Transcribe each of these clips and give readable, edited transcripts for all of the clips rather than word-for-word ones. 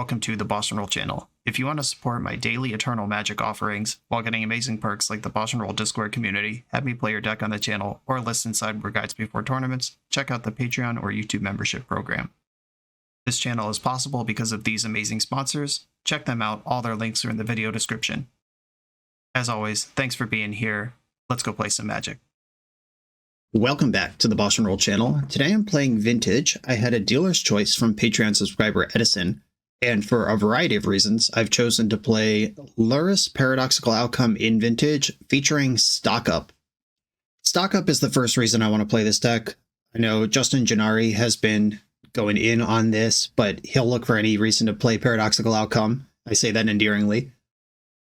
welcome to the BoshNRoll channel. If you want to support my daily Eternal Magic offerings while getting amazing perks like the BoshNRoll Discord community, have me play your deck on the channel, or listen sideboard guides before tournaments, check out the Patreon or YouTube membership program. This channel is possible because of these amazing sponsors. Check them out, all their links are in the video description. As always, thanks for being here. Let's go play some Magic. Welcome back to the BoshNRoll channel. Today I'm playing Vintage. I had a dealer's choice from Patreon subscriber Edison, and for a variety of reasons, I've chosen to play Lurrus Paradoxical Outcome in Vintage featuring Stock Up. Stock Up is the first reason I want to play this deck. I know Justin Gennari has been going in on this, but he'll look for any reason to play Paradoxical Outcome. I say that endearingly.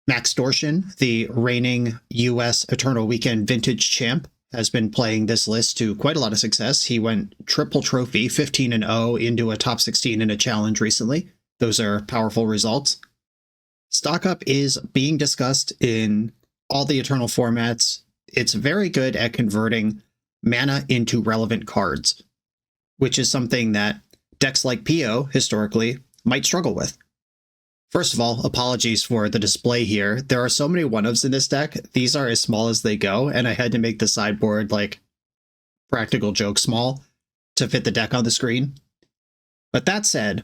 Max Dorshin, the reigning US Eternal Weekend Vintage champ, has been playing this list to quite a lot of success. He went triple trophy, 15-0 into a top 16 in a challenge recently. Those are powerful results. Stock Up is being discussed in all the Eternal formats. It's very good at converting mana into relevant cards, which is something that decks like PO historically might struggle with. First of all, apologies for the display here. There are so many one-ofs in this deck. These are as small as they go, and I had to make the sideboard, like, practical joke small to fit the deck on the screen. But that said,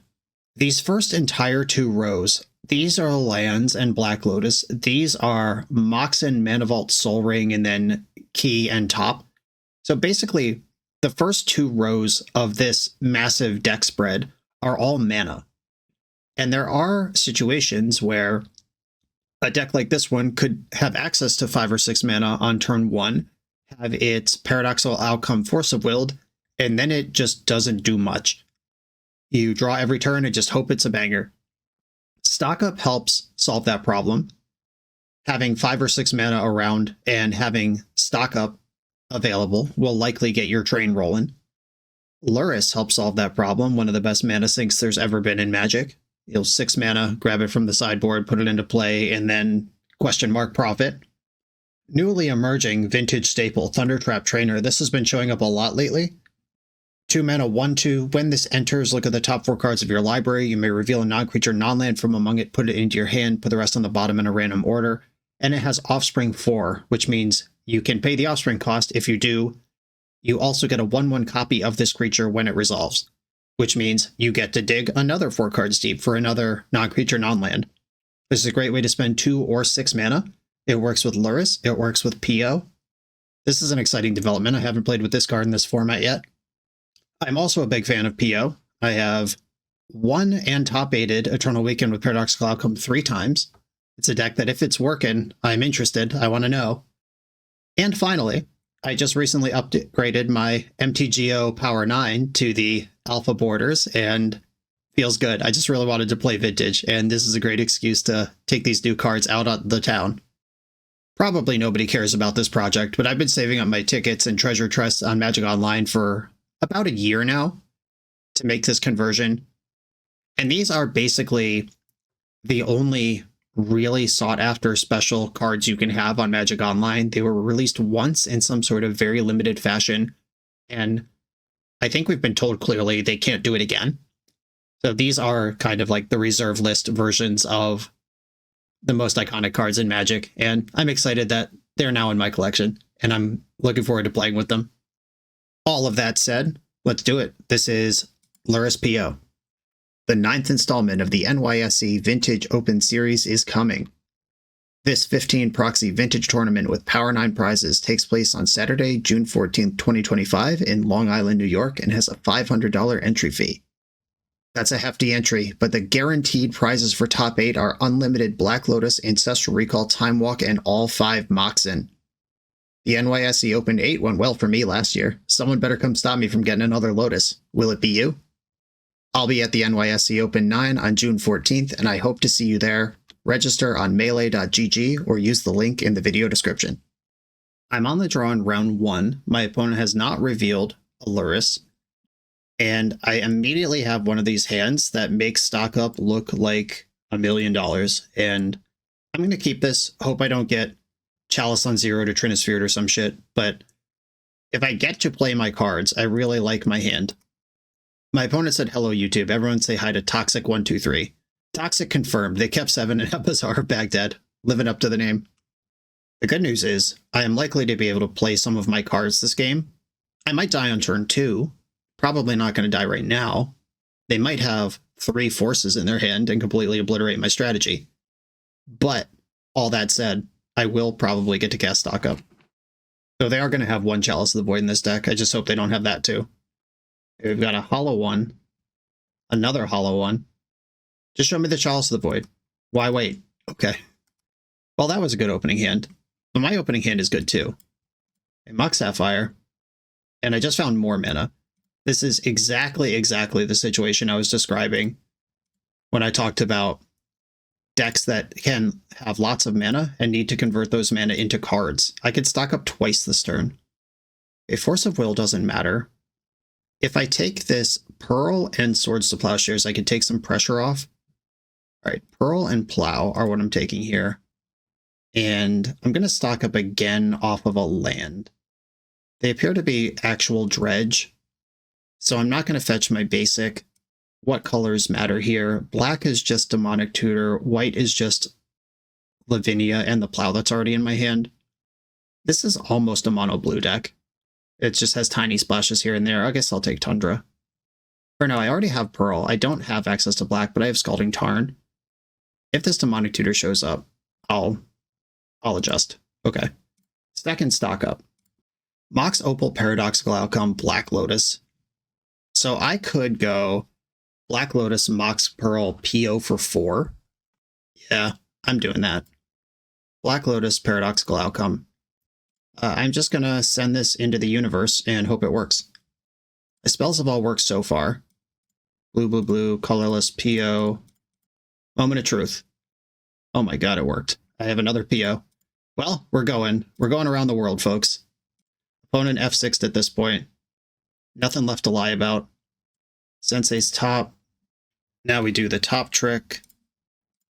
these first entire two rows, these are lands and Black Lotus. These are Moxen, Mana Vault, Soul Ring, and then Key and Top. So basically, the first two rows of this massive deck spread are all mana. And there are situations where a deck like this one could have access to 5 or 6 mana on turn 1, have its Paradoxical Outcome Force of Willed, and then it just doesn't do much. You draw every turn and just hope it's a banger. Stock Up helps solve that problem. Having 5 or 6 mana around and having Stock Up available will likely get your train rolling. Lurrus helps solve that problem, one of the best mana sinks there's ever been in Magic. You'll 6 mana, grab it from the sideboard, put it into play, and then question mark profit. Newly emerging vintage staple, Thundertrap Trainer. This has been showing up a lot lately. 2 mana, 1/2. When this enters, look at the top 4 cards of your library. You may reveal a non-creature non-land from among it, put it into your hand, put the rest on the bottom in a random order. And it has Offspring 4, which means you can pay the Offspring cost. If you do, you also get a 1/1 copy of this creature when it resolves, which means you get to dig another 4 cards deep for another non-creature non-land. This is a great way to spend 2 or 6 mana. It works with Lurrus. It works with PO. This is an exciting development. I haven't played with this card in this format yet. I'm also a big fan of PO. I have won and top-8'd Eternal Weekend with Paradoxical Outcome 3 times. It's a deck that if it's working, I'm interested. I want to know. And finally, I just recently upgraded my MTGO Power 9 to the Alpha borders, and feels good. I just really wanted to play Vintage, and this is a great excuse to take these new cards out on the town. Probably nobody cares about this project, but I've been saving up my tickets and treasure chests on Magic Online for about a year now to make this conversion. And these are basically the only really sought-after special cards you can have on Magic Online. They were released once in some sort of very limited fashion, and I think we've been told clearly they can't do it again. So these are kind of like the reserve list versions of the most iconic cards in Magic, and I'm excited that they're now in my collection, and I'm looking forward to playing with them. All of that said, let's do it. This is Lurrus PO. The 9th installment of the NYSE Vintage Open Series is coming. This 15 proxy vintage tournament with Power 9 prizes takes place on Saturday, June 14th, 2025 in Long Island, New York, and has a $500 entry fee. That's a hefty entry, but the guaranteed prizes for top 8 are unlimited Black Lotus, Ancestral Recall, Time Walk, and all 5 Moxen. The NYSE Open 8 went well for me last year. Someone better come stop me from getting another Lotus. Will it be you? I'll be at the NYSE Open 9 on June 14th, and I hope to see you there. Register on melee.gg or use the link in the video description. I'm on the draw in round 1. My opponent has not revealed a Lurrus, and I immediately have one of these hands that makes Stock Up look like $1 million, and I'm going to keep this. Hope I don't get Chalice on 0 to Trinisphere or some shit, but if I get to play my cards, I really like my hand. My opponent said, "Hello, YouTube. Everyone say hi to Toxic123. Toxic confirmed. They kept 7 and have Bazaar Baghdad, living up to the name. The good news is, I am likely to be able to play some of my cards this game. I might die on turn 2. Probably not going to die right now. They might have 3 forces in their hand and completely obliterate my strategy. But, all that said, I will probably get to cast Stock Up. So they are going to have 1 Chalice of the Void in this deck. I just hope they don't have that too. We've got a hollow one. Another hollow one. Just show me the Chalice of the Void. Why wait? Okay. Well, that was a good opening hand. But my opening hand is good too. A Mox Sapphire. And I just found more mana. This is exactly the situation I was describing when I talked about decks that can have lots of mana and need to convert those mana into cards. I could stock up twice this turn. A Force of Will doesn't matter. If I take this Pearl and Swords to Plowshares, I could take some pressure off. All right, Pearl and Plow are what I'm taking here. And I'm going to stock up again off of a land. They appear to be actual dredge, so I'm not going to fetch my basic. What colors matter here? Black is just Demonic Tutor, white is just Lavinia and the Plow that's already in my hand. This is almost a mono blue deck. It just has tiny splashes here and there. I guess I'll take Tundra. For now, I already have Pearl. I don't have access to black, but I have Scalding Tarn. If this Demonic Tutor shows up, I'll adjust. Okay. Second stock up. Mox Opal, Paradoxical Outcome, Black Lotus. So I could go Black Lotus, Mox Pearl, PO for 4. Yeah, I'm doing that. Black Lotus, Paradoxical Outcome. I'm just going to send this into the universe and hope it works. The spells have all worked so far. Blue, blue, blue, colorless, PO. Moment of truth. Oh my god, it worked. I have another PO. Well, we're going around the world, folks. Opponent F6'd at this point. Nothing left to lie about. Sensei's top. Now we do the top trick,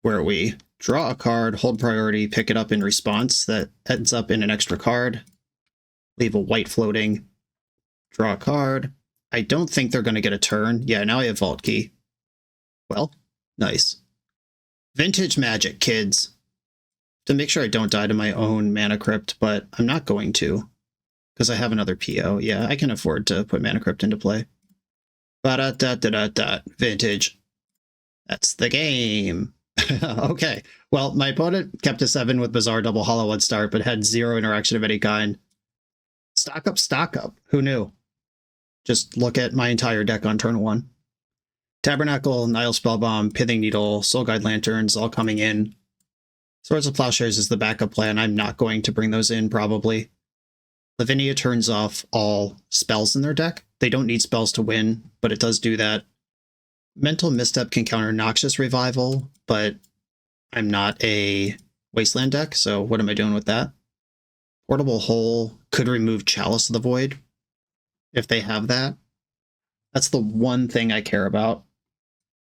where we draw a card, hold priority, pick it up in response. That ends up in an extra card. Leave a white floating. Draw a card. I don't think they're going to get a turn. Yeah, now I have Vault Key. Well, nice. Vintage Magic, kids. To make sure I don't die to my own Mana Crypt, but I'm not going to, because I have another PO. Yeah, I can afford to put Mana Crypt into play. Ba-da-da-da-da-da. Vintage. That's the game. Okay. Well, my opponent kept a 7 with Bazaar double hollow at start, but had 0 interaction of any kind. Stock up, stock up. Who knew? Just look at my entire deck on turn 1. Tabernacle, Nile Spellbomb, Pithing Needle, Soul Guide Lanterns, all coming in. Swords of Plowshares is the backup plan. I'm not going to bring those in, probably. Lavinia turns off all spells in their deck. They don't need spells to win, but it does do that. Mental Misstep can counter Noxious Revival, but I'm not a Wasteland deck, so what am I doing with that? Portable Hole could remove Chalice of the Void, if they have that. That's the one thing I care about.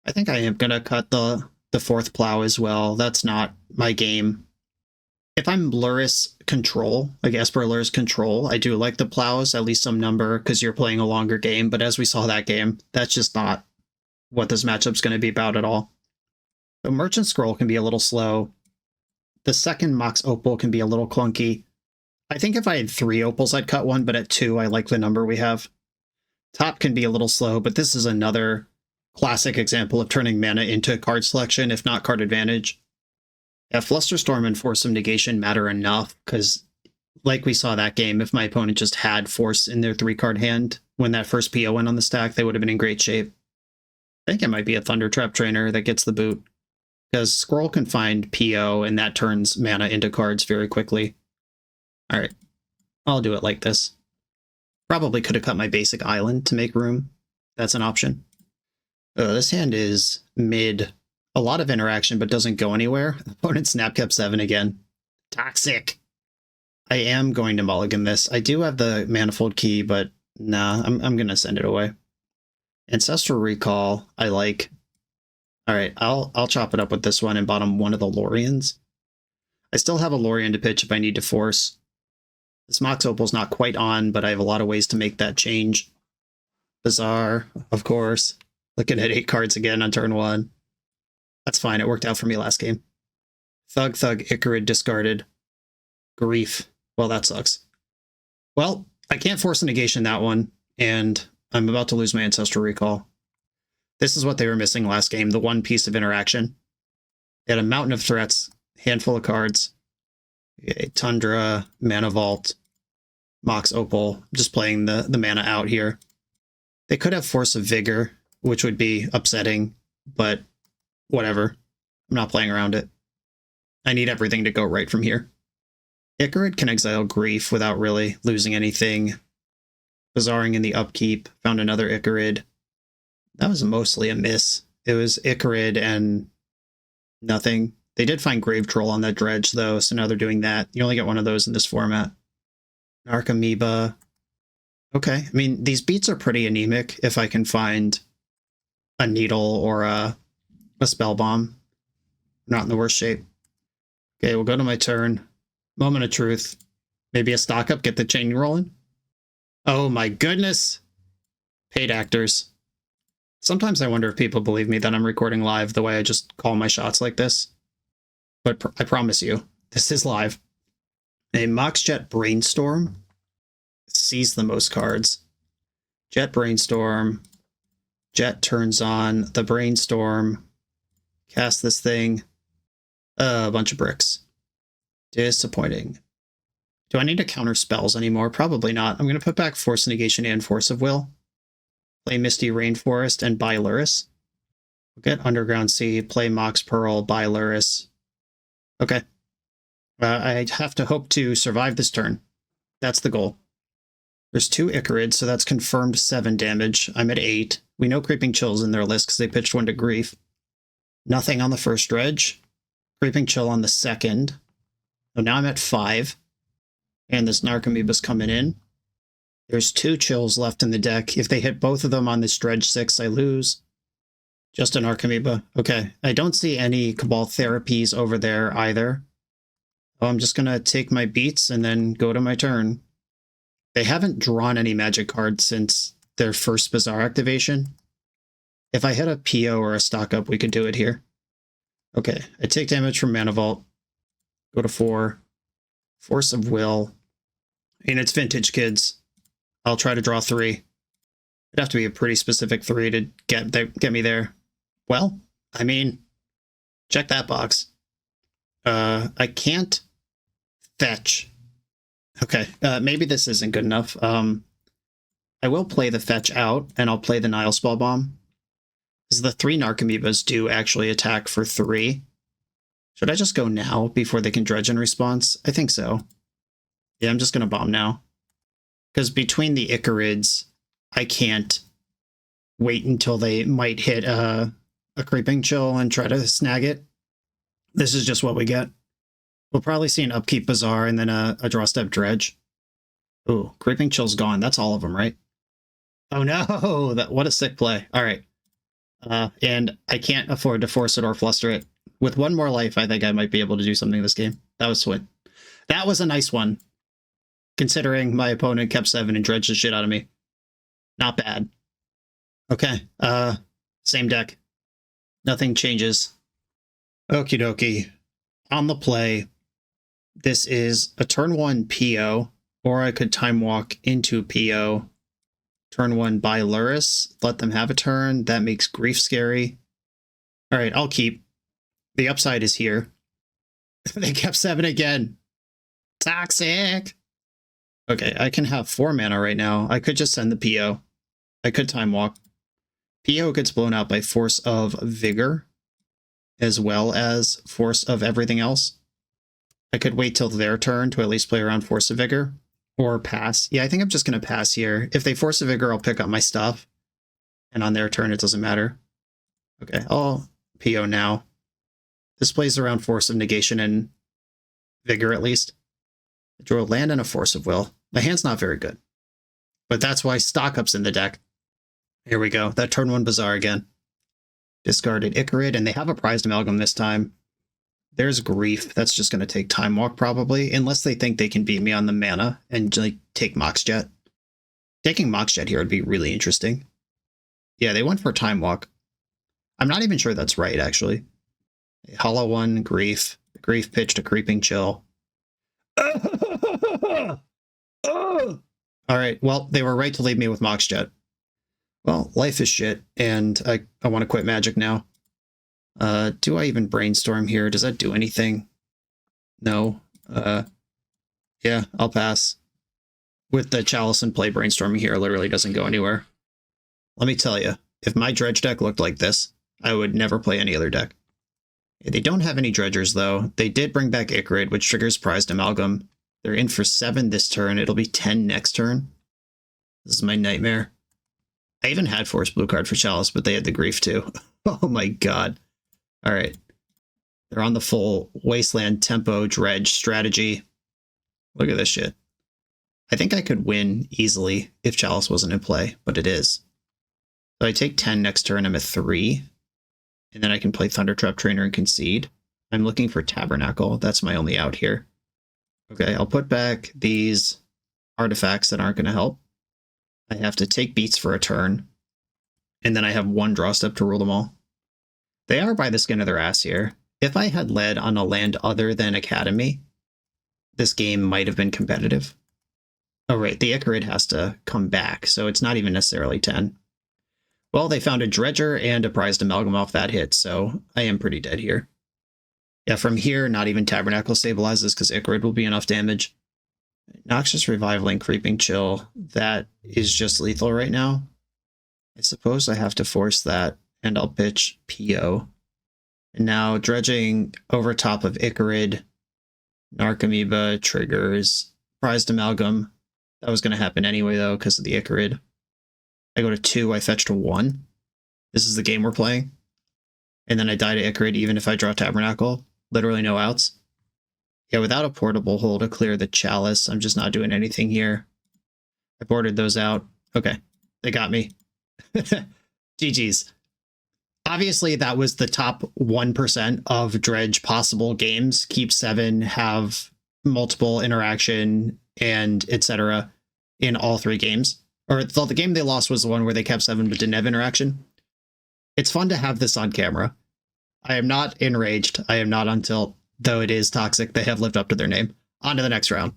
I think I am going to cut the 4th Plow as well. That's not my game. If I'm Lurrus control, like Esper Lurrus control, I do like the Plows, at least some number, because you're playing a longer game, but as we saw that game, that's just not what this matchup's going to be about at all. The Merchant Scroll can be a little slow. The second Mox Opal can be a little clunky. I think if I had 3 Opals, I'd cut one, but at 2, I like the number we have. Top can be a little slow, but this is another classic example of turning mana into card selection, if not card advantage. Yeah, Flusterstorm and Force of Negation matter enough, because like we saw that game, if my opponent just had Force in their 3-card hand when that first PO went on the stack, they would have been in great shape. I think it might be a Thunder Trap Trainer that gets the boot, because Scroll can find PO, and that turns mana into cards very quickly. Alright, I'll do it like this. Probably could have cut my basic island to make room. That's an option. This hand is mid. A lot of interaction, but doesn't go anywhere. Opponent Snapcap 7 again. Toxic. I am going to mulligan this. I do have the Manifold Key, but nah, I'm going to send it away. Ancestral Recall, I like. Alright, I'll chop it up with this one and bottom one of the Lorians. I still have a Lorien to pitch if I need to force. This Mox Opal's not quite on, but I have a lot of ways to make that change. Bazaar, of course. Looking at 8 cards again on turn 1. That's fine. It worked out for me last game. Thug, Icarid discarded. Grief. Well, that sucks. Well, I can't force a negation that one, and I'm about to lose my Ancestral Recall. This is what they were missing last game, the one piece of interaction. They had a mountain of threats, handful of cards, okay, Tundra, Mana Vault, Mox Opal. I'm just playing the mana out here. They could have Force of Vigor, which would be upsetting, but whatever. I'm not playing around it. I need everything to go right from here. Icarid can exile Grief without really losing anything. Bazaring in the upkeep, found another Icarid. That was mostly a miss. It was Icarid and nothing. They did find Grave Troll on that dredge, though, so now they're doing that. You only get one of those in this format. Narcomoeba. Okay, I mean, these beats are pretty anemic if I can find a Needle or a Spell Bomb. Not in the worst shape. Okay, we'll go to my turn. Moment of truth. Maybe a stock up, get the chain rolling. Oh my goodness. Paid actors. Sometimes I wonder if people believe me that I'm recording live the way I just call my shots like this. But I promise you, this is live. A Mox Jet Brainstorm sees the most cards. Jet Brainstorm. Jet turns on the Brainstorm. Cast this thing. A bunch of bricks. Disappointing. Do I need to counter spells anymore? Probably not. I'm going to put back Force Negation and Force of Will. Play Misty Rainforest and buy Lurrus. We'll get Underground Sea, play Mox Pearl, buy Lurrus. Okay. I have to hope to survive this turn. That's the goal. There's 2 Icarids, so that's confirmed 7 damage. I'm at 8. We know Creeping Chill's in their list because they pitched one to Grief. Nothing on the first dredge. Creeping Chill on the second. So now I'm at 5. And this Narcomoeba's coming in. There's 2 Chills left in the deck. If they hit both of them on this dredge 6, I lose. Just an Narcomoeba. Okay. I don't see any Cabal Therapies over there either. Oh, I'm just going to take my beats and then go to my turn. They haven't drawn any magic cards since their first Bazaar activation. If I hit a PO or a stock up, we could do it here. Okay. I take damage from Mana Vault. Go to 4. Force of Will. And it's vintage, kids. I'll try to draw 3. It'd have to be a pretty specific 3 to get me there. Well, I mean, check that box. I can't fetch. Okay, maybe this isn't good enough. I will play the fetch out, and I'll play the Nile Spell Bomb. Because the 3 Narcomoebas do actually attack for 3. Should I just go now before they can dredge in response? I think so. Yeah, I'm just going to bomb now. Because between the Icarids, I can't wait until they might hit a Creeping Chill and try to snag it. This is just what we get. We'll probably see an Upkeep Bazaar and then a Draw Step Dredge. Ooh, Creeping Chill's gone. That's all of them, right? Oh no! What a sick play. All right. And I can't afford to force it or fluster it. With 1 more life, I think I might be able to do something this game. That was sweet. That was a nice one. Considering my opponent kept 7 and dredged the shit out of me. Not bad. Okay. Same deck. Nothing changes. Okie dokie. On the play, this is a turn 1 PO, or I could time walk into PO. Turn 1 buy Lurrus, let them have a turn. That makes Grief scary. All right, I'll keep. The upside is here. They kept 7 again. Toxic. Okay, I can have 4 mana right now. I could just send the PO. I could time walk. PO gets blown out by Force of Vigor, as well as Force of everything else. I could wait till their turn to at least play around Force of Vigor, or pass. Yeah, I think I'm just going to pass here. If they Force of Vigor, I'll pick up my stuff, and on their turn, it doesn't matter. Okay, I'll PO now. This plays around Force of Negation and Vigor, at least. I drew a land and a Force of Will. My hand's not very good, but that's why Stock Up's in the deck. Here we go. That turn 1 Bazaar again. Discarded Icarid, and they have a Prized Amalgam this time. There's Grief. That's just going to take Time Walk, probably, unless they think they can beat me on the mana and like take Mox Jet. Taking Mox Jet here would be really interesting. Yeah, they went for Time Walk. I'm not even sure that's right, actually. A hollow one, Grief. Grief pitched a Creeping Chill. Alright, well, they were right to leave me with Moxjet. Well, life is shit, and I want to quit Magic now. Do I even brainstorm here? Does that do anything? No. Yeah, I'll pass. With the Chalice in play, brainstorming here literally doesn't go anywhere. Let me tell you, if my Dredge deck looked like this, I would never play any other deck. They don't have any Dredgers, though. They did bring back Ichrid, which triggers Prized Amalgam. They're in for 7 this turn. It'll be 10 next turn. This is my nightmare. I even had Force Blue card for Chalice, but they had the Grief too. Oh my god. Alright. They're on the full Wasteland Tempo Dredge strategy. Look at this shit. I think I could win easily if Chalice wasn't in play, but it is. So I take 10 next turn, I'm at 3. And then I can play Thundertrap Trainer and concede. I'm looking for Tabernacle. That's my only out here. Okay, I'll put back these artifacts that aren't going to help. I have to take beats for a turn. And then I have 1 draw step to rule them all. They are by the skin of their ass here. If I had led on a land other than Academy, this game might have been competitive. Oh, right, the Ichrid has to come back, so it's not even necessarily 10. Well, they found a Dredger and a Prized Amalgam off that hit, so I am pretty dead here. Yeah, from here, not even Tabernacle stabilizes because Ichrid will be enough damage. Noxious Revival and Creeping Chill, that is just lethal right now. I suppose I have to force that, and I'll pitch PO. And now dredging over top of Ichrid, Narcomoeba triggers Prized Amalgam. That was going to happen anyway, though, because of the Ichrid. I go to 2, I fetch to 1. This is the game we're playing. And then I die to Ichrid even if I draw Tabernacle. Literally no outs. Yeah, without a portable hole to clear the Chalice, I'm just not doing anything here. I boarded those out. Okay, they got me. GG's. Obviously, that was the top 1% of Dredge possible games. Keep 7, have multiple interaction, and etc. in all 3 games. Or the game they lost was the one where they kept 7 but didn't have interaction. It's fun to have this on camera. I am not enraged. I am not on tilt, though it is toxic. They have lived up to their name. On to the next round.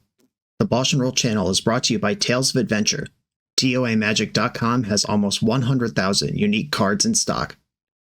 The BoshNRoll channel is brought to you by Tales of Adventure. TOAMagic.com has almost 100,000 unique cards in stock.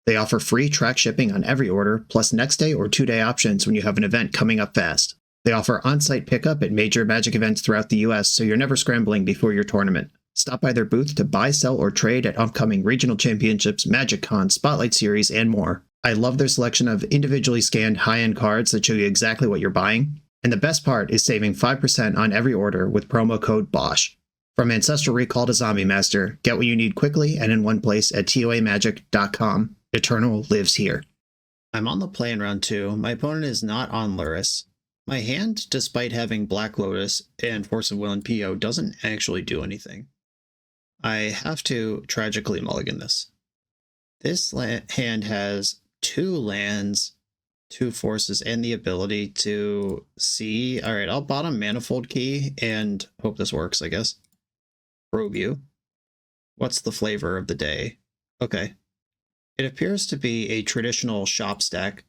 They offer free track shipping on every order, plus next day or 2-day options when you have an event coming up fast. They offer on-site pickup at major Magic events throughout the US, so you're never scrambling before your tournament. Stop by their booth to buy, sell, or trade at upcoming regional championships, Magic Con, Spotlight Series, and more. I love their selection of individually scanned high-end cards that show you exactly what you're buying. And the best part is saving 5% on every order with promo code BOSH. From Ancestral Recall to Zombie Master, get what you need quickly and in one place at TOAMagic.com. Eternal lives here. I'm on the play in round 2. My opponent is not on Lurrus. My hand, despite having Black Lotus and Force of Will and PO, doesn't actually do anything. I have to tragically mulligan this. This hand has 2 lands, 2 forces, and the ability to see. Alright, I'll bottom Manifold Key and hope this works, I guess. Probe you. What's the flavor of the day? Okay. It appears to be a traditional shop stack.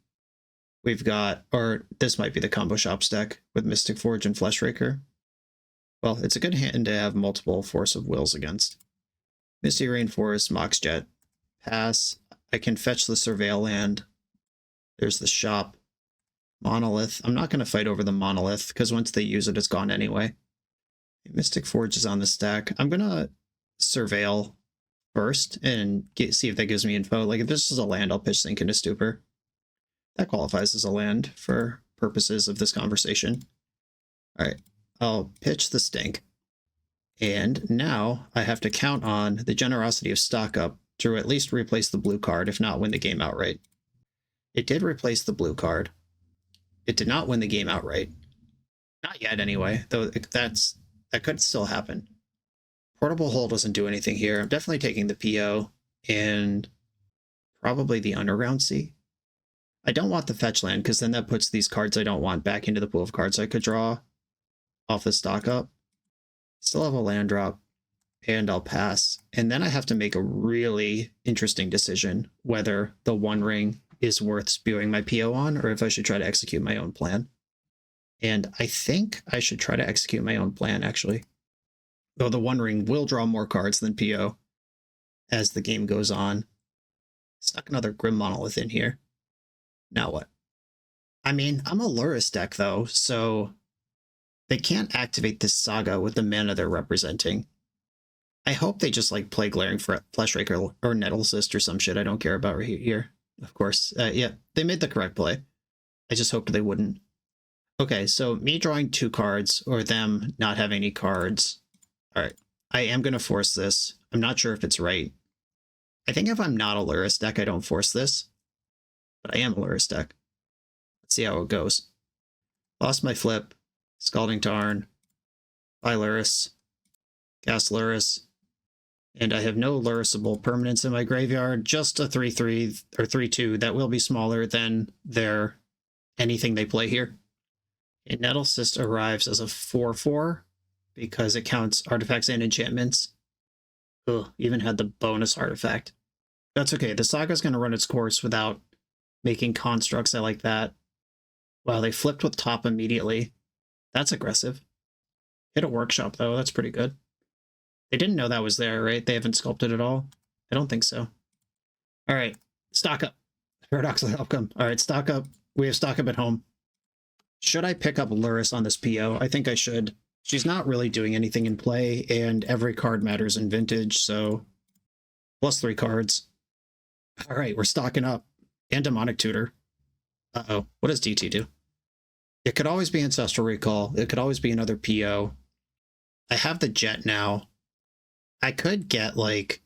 We've got, or this might be the combo shop stack with Mystic Forge and Fleshraker. Well, it's a good hand to have multiple Force of Wills against. Misty Rainforest, Moxjet. Pass. I can fetch the Surveil land. There's the shop. Monolith. I'm not going to fight over the Monolith, because once they use it, it's gone anyway. Mystic Forge is on the stack. I'm going to Surveil first and see if that gives me info. Like, if this is a land, I'll pitch Sink into Stupor. That qualifies as a land for purposes of this conversation. Alright, I'll pitch the Stink. And now I have to count on the generosity of Stock Up to at least replace the blue card, if not win the game outright. It did replace the blue card. It did not win the game outright. Not yet, anyway, though that could still happen. Portable Hole doesn't do anything here. I'm definitely taking the PO and probably the Underground Sea. I don't want the fetch land, because then that puts these cards I don't want back into the pool of cards I could draw off the Stock Up. Still have a land drop, and I'll pass. And then I have to make a really interesting decision whether the One Ring is worth spewing my PO on, or if I should try to execute my own plan. And I think I should try to execute my own plan, actually. Though the One Ring will draw more cards than PO as the game goes on. Stuck another Grim Monolith in here. Now what? I mean, I'm a Lurrus deck, though, so they can't activate this Saga with the mana they're representing. I hope they just, like, play Glaring Fleshraker or Nettlecyst or some shit I don't care about right here. Of course. Yeah, they made the correct play. I just hoped they wouldn't. Okay, so me drawing 2 cards, or them not having any cards. Alright, I am going to force this. I'm not sure if it's right. I think if I'm not a Lurrus deck, I don't force this. But I am a Lurrus deck. Let's see how it goes. Lost my flip. Scalding Tarn. Buy Lurrus. Cast Lurrus. And I have no Lurrusable permanents in my graveyard. Just a 3-3 or 3-2 that will be smaller than their anything they play here. And Nettlecyst arrives as a 4-4 because it counts artifacts and enchantments. Ugh, even had the bonus artifact. That's okay. The Saga's going to run its course without making constructs. I like that. Wow, they flipped with top immediately. That's aggressive. Hit a workshop, though. That's pretty good. They didn't know that was there, right? They haven't sculpted at all? I don't think so. All right. Stock up. Paradoxical outcome. All right, stock up. We have stock up at home. Should I pick up Lurrus on this PO? I think I should. She's not really doing anything in play, and every card matters in Vintage, so plus 3 cards. All right, we're stocking up. And Demonic Tutor. Uh-oh. What does DT do? It could always be Ancestral Recall. It could always be another PO. I have the Jet now. I could get, like...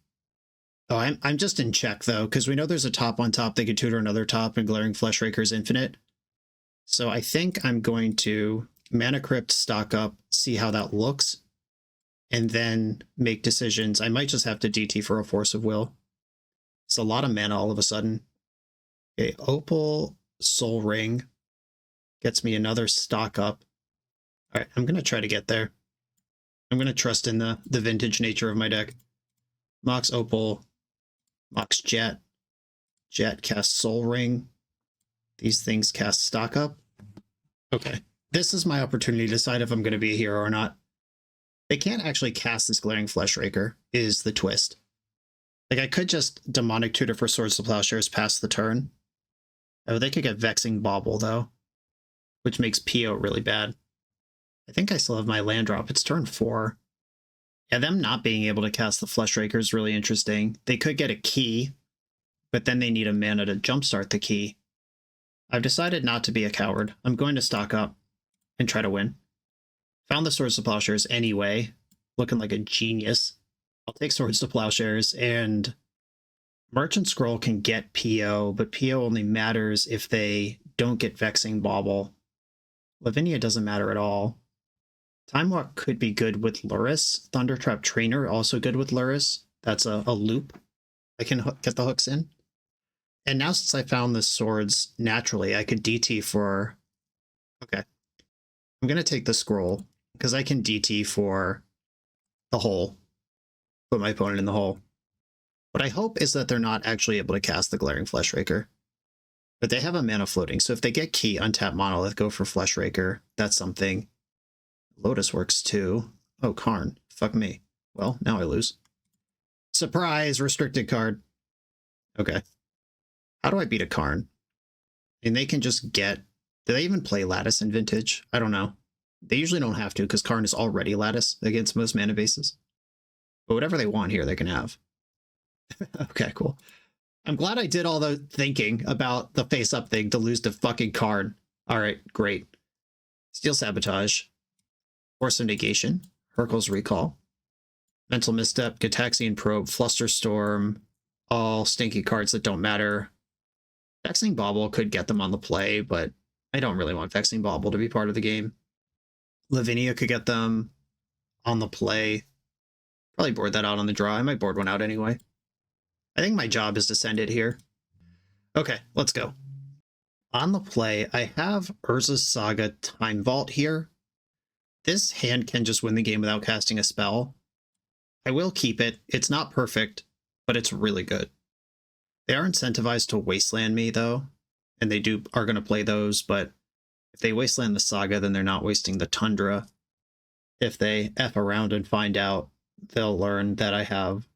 Oh, I'm just in check, though, because we know there's a top on top. They could tutor another top, and Glaring Fleshraker's infinite. So I think I'm going to Mana Crypt, stock up, see how that looks, and then make decisions. I might just have to DT for a Force of Will. It's a lot of mana all of a sudden. Okay, Opal Soul Ring gets me another stock up. All right, I'm going to try to get there. I'm going to trust in the vintage nature of my deck. Mox Opal, Mox Jet. Jet casts Soul Ring. These things cast stock up. Okay, this is my opportunity to decide if I'm going to be a hero or not. They can't actually cast this Glaring Fleshraker, is the twist. Like, I could just Demonic Tutor for Swords to Plowshares past the turn. Oh, they could get Vexing Bauble, though, which makes PO really bad. I think I still have my land drop. It's turn 4. Yeah, them not being able to cast the Fleshraker is really interesting. They could get a key, but then they need a mana to jumpstart the key. I've decided not to be a coward. I'm going to stock up and try to win. Found the Swords to Plowshares anyway, looking like a genius. I'll take Swords to Plowshares, and Merchant Scroll can get PO, but PO only matters if they don't get Vexing Bauble. Lavinia doesn't matter at all. Time Walk could be good with Lurrus. Thundertrap Trainer also good with Lurrus. That's a loop. I can get the hooks in. And now since I found the swords naturally, I could DT for... Okay. I'm going to take the scroll, because I can DT for the hole. Put my opponent in the hole. What I hope is that they're not actually able to cast the Glaring Fleshraker. But they have a mana floating, so if they get key, untap Monolith, go for Fleshraker. That's something. Lotus works too. Oh, Karn. Fuck me. Well, now I lose. Surprise! Restricted card. Okay. How do I beat a Karn? And they can just get... Do they even play Lattice in Vintage? I don't know. They usually don't have to, because Karn is already Lattice against most mana bases. But whatever they want here, they can have. Okay, cool. I'm glad I did all the thinking about the face-up thing to lose to fucking Karn. Alright, great. Steel Sabotage. Force of Negation. Hurkyl's Recall. Mental Misstep, Gataxian Probe, Flusterstorm. All stinky cards that don't matter. Vexing Bauble could get them on the play, but I don't really want Vexing Bauble to be part of the game. Lavinia could get them on the play. Probably board that out on the draw. I might board one out anyway. I think my job is to send it here. Okay, let's go. On the play, I have Urza's Saga Time Vault here. This hand can just win the game without casting a spell. I will keep it. It's not perfect, but it's really good. They are incentivized to wasteland me though, and they are going to play those, but if they wasteland the Saga, then they're not wasting the Tundra. If they F around and find out, they'll learn that I have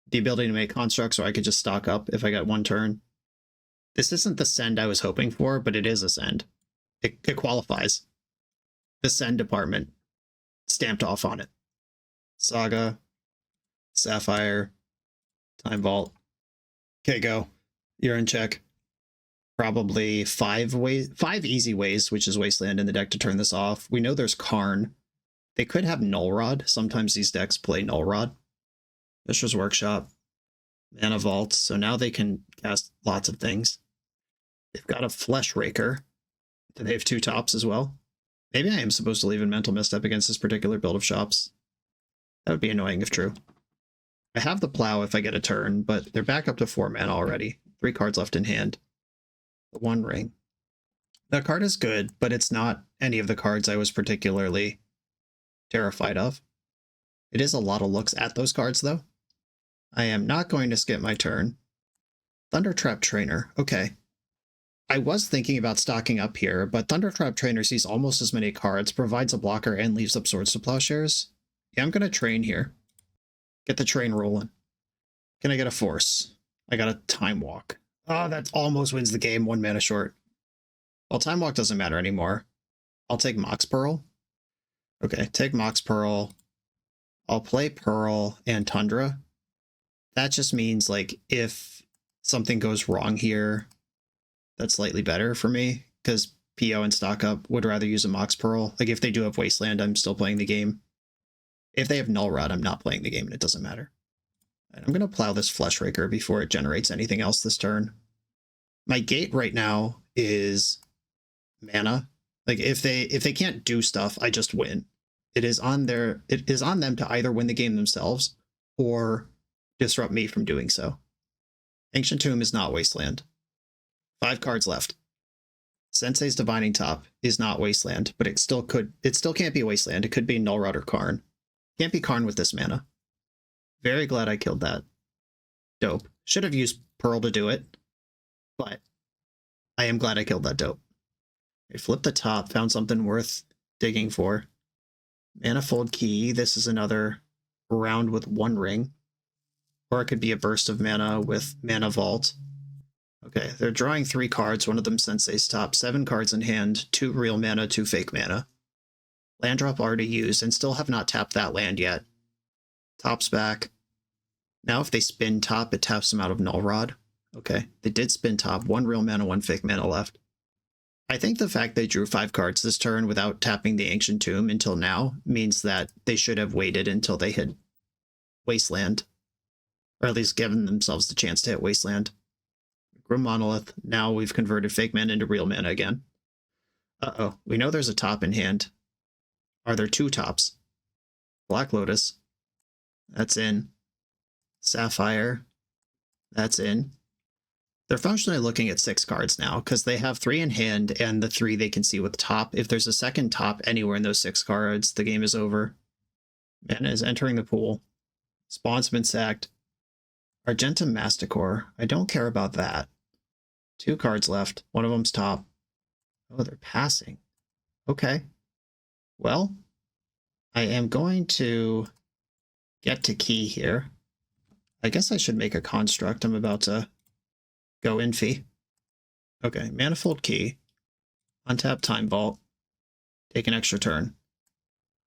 the ability to make constructs, or I could just stock up if I got one turn. This isn't the send I was hoping for, but it is a send. It qualifies. The send department stamped off on it. Saga, Sapphire, Time Vault. Okay, go. You're in check. Probably 5 easy ways, which is Wasteland in the deck to turn this off. We know there's Karn. They could have Null Rod. Sometimes these decks play Null Rod. Mishra's Workshop. Mana Vault. So now they can cast lots of things. They've got a Flesh Raker. Do they have 2 tops as well? Maybe I am supposed to leave in Mental Misstep against this particular build of shops. That would be annoying if true. I have the Plow if I get a turn, but they're back up to 4 mana already. 3 cards left in hand. The One Ring. That card is good, but it's not any of the cards I was particularly terrified of. It is a lot of looks at those cards, though. I am not going to skip my turn. Thundertrap Trainer. Okay. I was thinking about stocking up here, but Thundertrap Trainer sees almost as many cards, provides a blocker, and leaves up Swords to Plowshares. Yeah, I'm going to train here. Get the train rolling. Can I get a Force? I got a Time Walk. Oh, that almost wins the game, 1 mana short. Well, Time Walk doesn't matter anymore. I'll take Mox Pearl. Okay, take Mox Pearl. I'll play Pearl and Tundra. That just means, like, if something goes wrong here, that's slightly better for me, because PO and Stock Up would rather use a Mox Pearl. Like, if they do have Wasteland, I'm still playing the game. If they have Null Rod, I'm not playing the game, and it doesn't matter. And I'm going to plow this Flesh Raker before it generates anything else this turn. My gate right now is mana. Like, if they can't do stuff, I just win. It is on them to either win the game themselves or disrupt me from doing so. Ancient Tomb is not Wasteland. 5 cards left. Sensei's Divining Top is not Wasteland, but it still can't be Wasteland. It could be Null Rod or Karn. Can't be Karn with this mana. Very glad I killed that. Dope. Should have used Pearl to do it, but I am glad I killed that dope. I flipped the top, found something worth digging for. Manifold Key. This is another round with One Ring. Or it could be a burst of mana with Mana Vault. Okay, they're drawing 3 cards, one of them Sensei's Top, 7 cards in hand, 2 real mana, 2 fake mana. Land drop already used, and still have not tapped that land yet. Top's back. Now if they spin top, it taps them out of Null Rod. Okay, they did spin top, 1 real mana, 1 fake mana left. I think the fact they drew 5 cards this turn without tapping the Ancient Tomb until now means that they should have waited until they hit Wasteland. Or at least given themselves the chance to hit Wasteland. Grim Monolith. Now we've converted fake mana into real mana again. Uh-oh. We know there's a top in hand. Are there 2 tops? Black Lotus. That's in. Sapphire. That's in. They're functionally looking at 6 cards now, because they have 3 in hand and the 3 they can see with top. If there's a second top anywhere in those 6 cards, the game is over. Mana is entering the pool. Spawn's been sacked. Argentum Masticore. I don't care about that. 2 cards left. One of them's top. Oh, they're passing. Okay. Well, I am going to get to key here. I guess I should make a construct. I'm about to go Infi. Okay, Manifold Key. Untap Time Vault. Take an extra turn.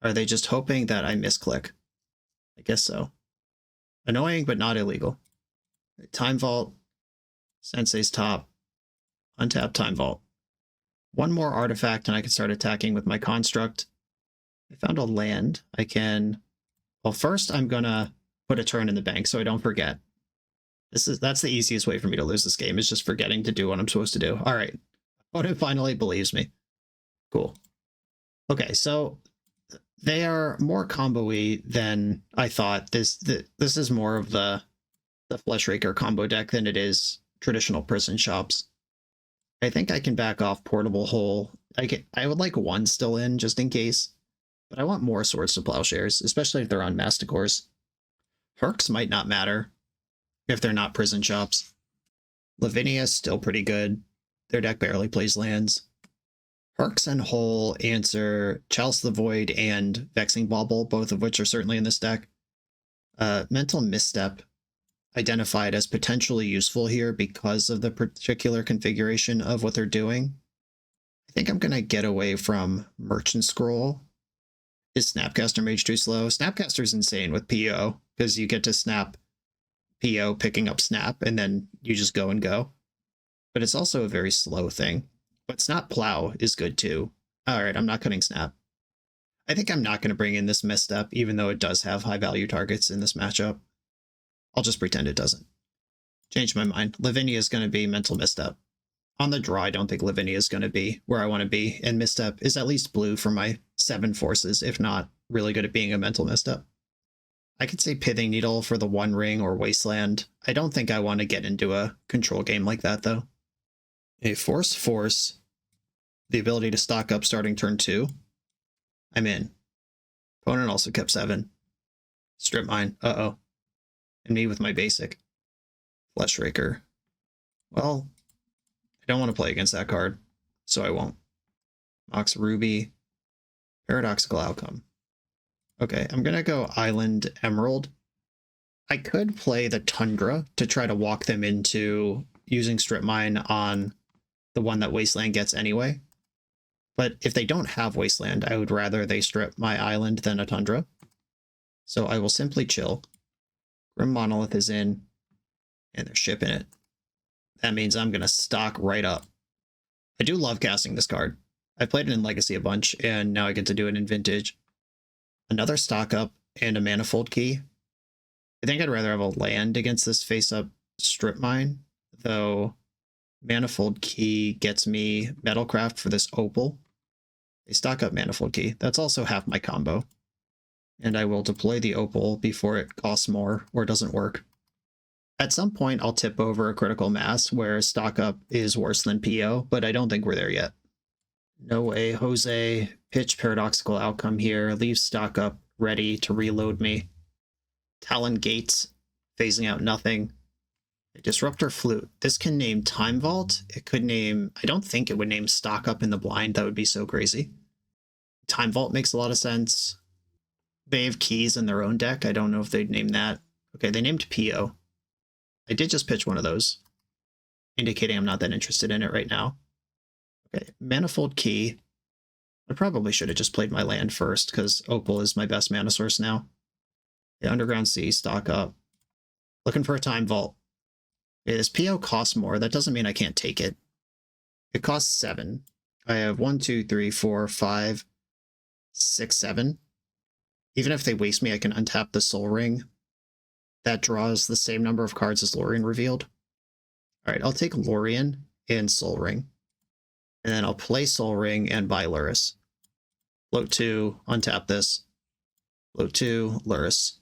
Are they just hoping that I misclick? I guess so. Annoying, but not illegal. Time Vault. Sensei's Top. Untap Time Vault. 1 more artifact and I can start attacking with my construct. I found a land. I can... Well, first I'm gonna put a turn in the bank so I don't forget. That's the easiest way for me to lose this game, is just forgetting to do what I'm supposed to do. All right. Opponent finally believes me. Cool. Okay, so they are more combo-y than I thought. This is more of the Flesh Raker combo deck than it is traditional prison shops. I think I can back off Portable Hole. I would like 1 still in, just in case. But I want more Swords to Plowshares, especially if they're on Masticores. Hercs might not matter if they're not prison shops. Lavinia's still pretty good. Their deck barely plays lands. Perks and Hole answer Chalice the Void and Vexing Bauble, both of which are certainly in this deck. Mental Misstep identified as potentially useful here because of the particular configuration of what they're doing. I think I'm going to get away from Merchant Scroll. Is Snapcaster Mage too slow? Snapcaster's insane with PO, because you get to snap PO picking up Snap, and then you just go and go. But it's also a very slow thing. But Snap Plow is good too. Alright, I'm not cutting Snap. I think I'm not going to bring in this Misstep, even though it does have high value targets in this matchup. I'll just pretend it doesn't. Change my mind. Lavinia is going to be Mental Misstep. On the draw, I don't think Lavinia is going to be where I want to be, and Misstep is at least blue for my 7 forces, if not really good at being a Mental Misstep. I could say Pithing Needle for the One Ring or Wasteland. I don't think I want to get into a control game like that, though. A Force. The ability to stock up starting turn 2. I'm in. Opponent also kept 7. Strip Mine. Uh-oh. And me with my basic. Flesh Raker. Well, I don't want to play against that card, so I won't. Mox Ruby. Paradoxical Outcome. Okay, I'm going to go Island Emerald. I could play the Tundra to try to walk them into using Strip Mine on the one that Wasteland gets anyway. But if they don't have Wasteland, I would rather they strip my island than a Tundra. So I will simply chill. Grim Monolith is in, and they're shipping it. That means I'm going to stock right up. I do love casting this card. I played it in Legacy a bunch, and now I get to do it in Vintage. Another stock up and a Manifold Key. I think I'd rather have a land against this face-up Strip Mine, though Manifold Key gets me Metalcraft for this Opal. They stock up Manifold Key. That's also half my combo. And I will deploy the Opal before it costs more or doesn't work. At some point, I'll tip over a Critical Mass where stock up is worse than PO, but I don't think we're there yet. No way, Jose. Pitch Paradoxical Outcome here. Leave stock up ready to reload me. Talon Gates, phasing out nothing. Disruptor Flute. This can name Time Vault. It could name... I don't think it would name Stock Up in the Blind. That would be so crazy. Time Vault makes a lot of sense. They have keys in their own deck. I don't know if they'd name that. Okay, they named PO. I did just pitch one of those, indicating I'm not that interested in it right now. Okay, Manifold Key. I probably should have just played my land first, because Opal is my best mana source now. Okay, Underground Sea, stock up. Looking for a Time Vault. Okay, this PO costs more. That doesn't mean I can't take it. It costs 7. I have 1, 2, 3, 4, 5, 6, 7. Even if they waste me, I can untap the Soul Ring. That draws the same number of cards as Lorien revealed. Alright, I'll take Lorien and Soul Ring. And then I'll play Soul Ring and buy Lurrus. Float 2, untap this. Float 2, Lurrus.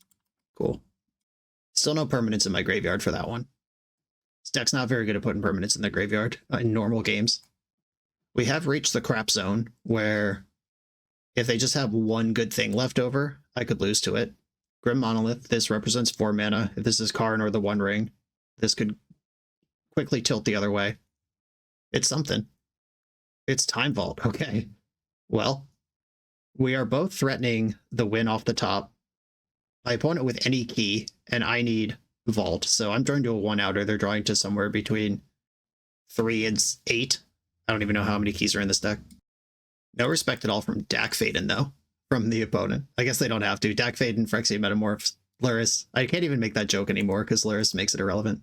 Cool. Still no permanents in my graveyard for that one. This deck's not very good at putting permanents in the graveyard in normal games. We have reached the crap zone where if they just have one good thing left over, I could lose to it. Grim Monolith, this represents 4 mana. If this is Karn or the One Ring, this could quickly tilt the other way. It's something. It's Time Vault. Okay. Well, we are both threatening the win off the top. My opponent with any key, and I need Vault, so I'm drawing to a 1-outer. They're drawing to somewhere between 3 and 8. I don't even know how many keys are in this deck. No respect at all from Dak Faden, though, from the opponent. I guess they don't have to. Dak Faden, Phyrexia Metamorphs, Lurrus. I can't even make that joke anymore because Lurrus makes it irrelevant.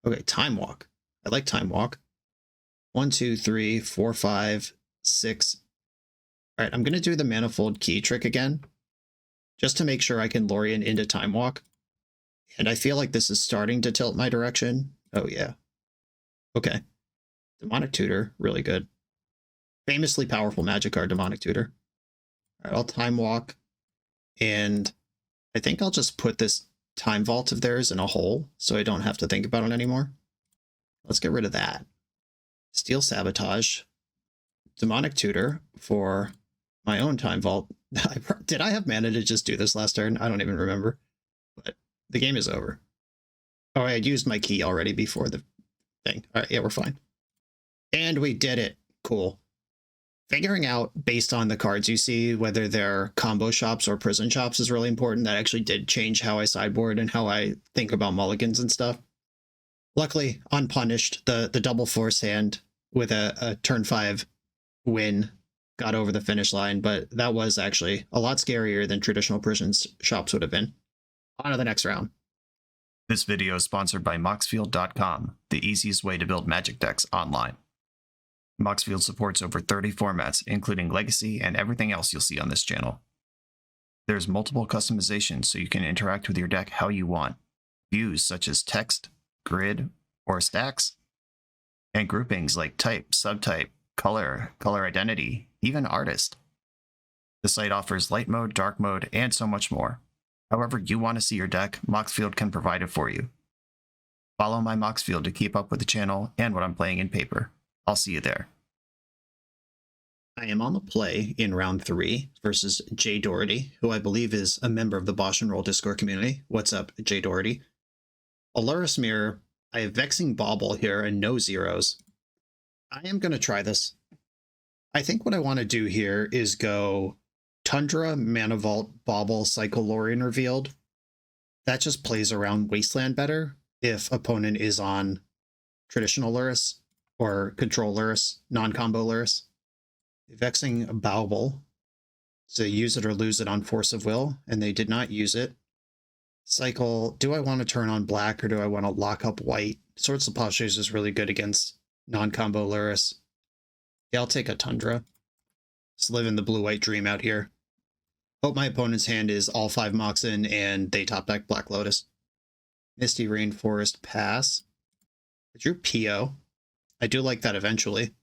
Okay, Time Walk. I like Time Walk. 1, 2, 3, 4, 5, 6. All right, I'm going to do the Manifold Key trick again, just to make sure I can Lorien into Time Walk. And I feel like this is starting to tilt my direction. Oh, yeah. Okay. Demonic Tutor, really good. Famously powerful magic card, Demonic Tutor. All right, I'll Time Walk. And I think I'll just put this Time Vault of theirs in a hole so I don't have to think about it anymore. Let's get rid of that. Steel Sabotage. Demonic Tutor for my own Time Vault. Did I have mana to just do this last turn? I don't even remember. But the game is over. Oh, I had used my key already before the thing. All right, yeah, we're fine. And we did it. Cool. Figuring out based on the cards you see whether they're combo shops or prison shops is really important. That actually did change how I sideboard and how I think about mulligans and stuff. Luckily, unpunished, the double force hand with a turn 5 win got over the finish line, but that was actually a lot scarier than traditional prison shops would have been. On to the next round. This video is sponsored by Moxfield.com, the easiest way to build Magic decks online. Moxfield supports over 30 formats, including Legacy and everything else you'll see on this channel. There's multiple customizations so you can interact with your deck how you want. Views such as text, grid, or stacks, and groupings like type, subtype, color, color identity, even artist. The site offers light mode, dark mode, and so much more. However you want to see your deck, Moxfield can provide it for you. Follow my Moxfield to keep up with the channel and what I'm playing in paper. I'll see you there. I am on the play in round 3 versus Jay Doherty, who I believe is a member of the BoshNRoll Discord community. What's up, Jay Doherty? A Lurrus Mirror. I have Vexing Bauble here and no zeros. I am going to try this. I think what I want to do here is go Tundra, Mana Vault, Bauble, Cycle Lorien Revealed. That just plays around Wasteland better if opponent is on traditional Lurrus or control Lurrus, non-combo Lurrus. Vexing Bauble. So use it or lose it on Force of Will, and they did not use it. Cycle, do I want to turn on black or do I want to lock up white? Swords of Postures is really good against non-combo Lurrus. Yeah, I'll take a Tundra. Just living the blue-white dream out here. Hope my opponent's hand is all 5 Moxen and they top deck Black Lotus. Misty Rainforest, pass. I drew P.O. I do like that eventually.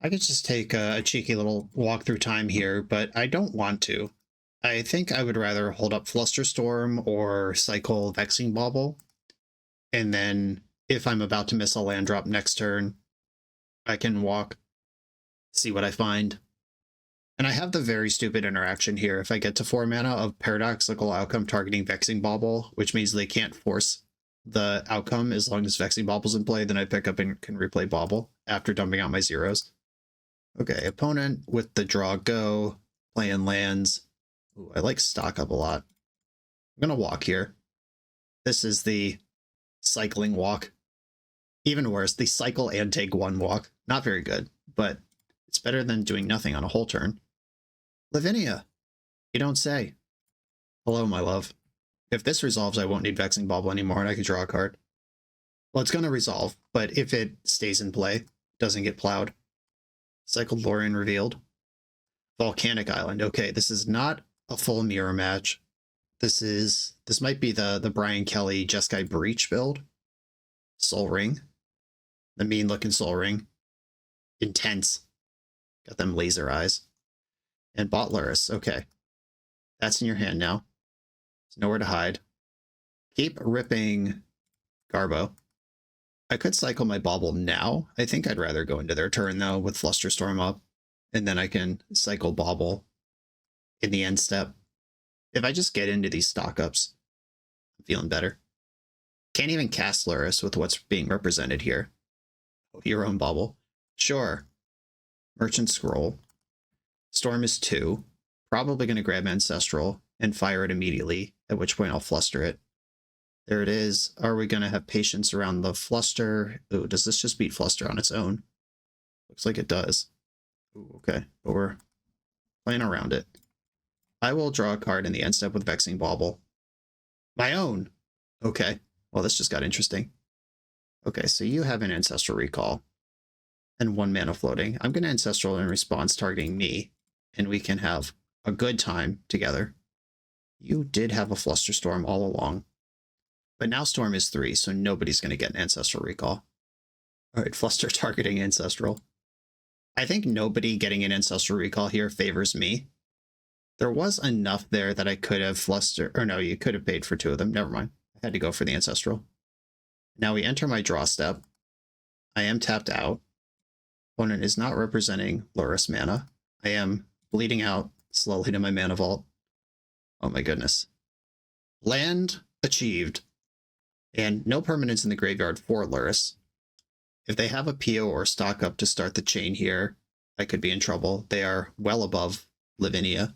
I could just take a cheeky little walk through time here, but I don't want to. I think I would rather hold up Flusterstorm or cycle Vexing Bauble. And then if I'm about to miss a land drop next turn, I can walk, see what I find. And I have the very stupid interaction here. If I get to 4 mana of Paradoxical outcome targeting Vexing Bauble, which means they can't force the outcome as long as Vexing Bauble's in play, then I pick up and can replay Bauble after dumping out my zeros. Okay, opponent with the draw go, playing lands. Ooh, I like stock up a lot. I'm going to walk here. This is the cycling walk. Even worse, the cycle and take 1 walk. Not very good, but it's better than doing nothing on a whole turn. Lavinia, you don't say. Hello, my love. If this resolves, I won't need Vexing Bauble anymore and I can draw a card. Well, it's going to resolve, but if it stays in play, doesn't get plowed. Cycle Lorien Revealed. Volcanic Island. Okay, this is not a full mirror match. This might be the Brian Kelly Jeskai Breach build. Soul Ring. The mean looking Soul Ring. Intense. Got them laser eyes. And bought Lurrus. Okay. That's in your hand now. There's nowhere to hide. Keep ripping Garbo. I could cycle my Bauble now. I think I'd rather go into their turn though with Flusterstorm up. And then I can cycle Bauble in the end step. If I just get into these stock ups, I'm feeling better. Can't even cast Lurrus with what's being represented here. Oh, your own Bauble. Sure. Merchant Scroll. Storm is 2. Probably going to grab Ancestral and fire it immediately, at which point I'll fluster it. There it is. Are we going to have patience around the fluster? Ooh, does this just beat fluster on its own? Looks like it does. Ooh, okay, but we're playing around it. I will draw a card in the end step with Vexing Bauble. My own! Okay, well this just got interesting. Okay, so you have an Ancestral Recall and 1 mana floating. I'm going to Ancestral in response targeting me, and we can have a good time together. You did have a Flusterstorm all along. But now Storm is 3, so nobody's going to get an Ancestral Recall. Alright, Fluster targeting Ancestral. I think nobody getting an Ancestral Recall here favors me. There was enough there that I could have Fluster... Or no, you could have paid for 2 of them. Never mind. I had to go for the Ancestral. Now we enter my draw step. I am tapped out. Opponent is not representing Lurrus mana. I am bleeding out slowly to my mana vault. Oh my goodness. Land achieved. And no permanents in the graveyard for Lurrus. If they have a PO or stock up to start the chain here, I could be in trouble. They are well above Lavinia.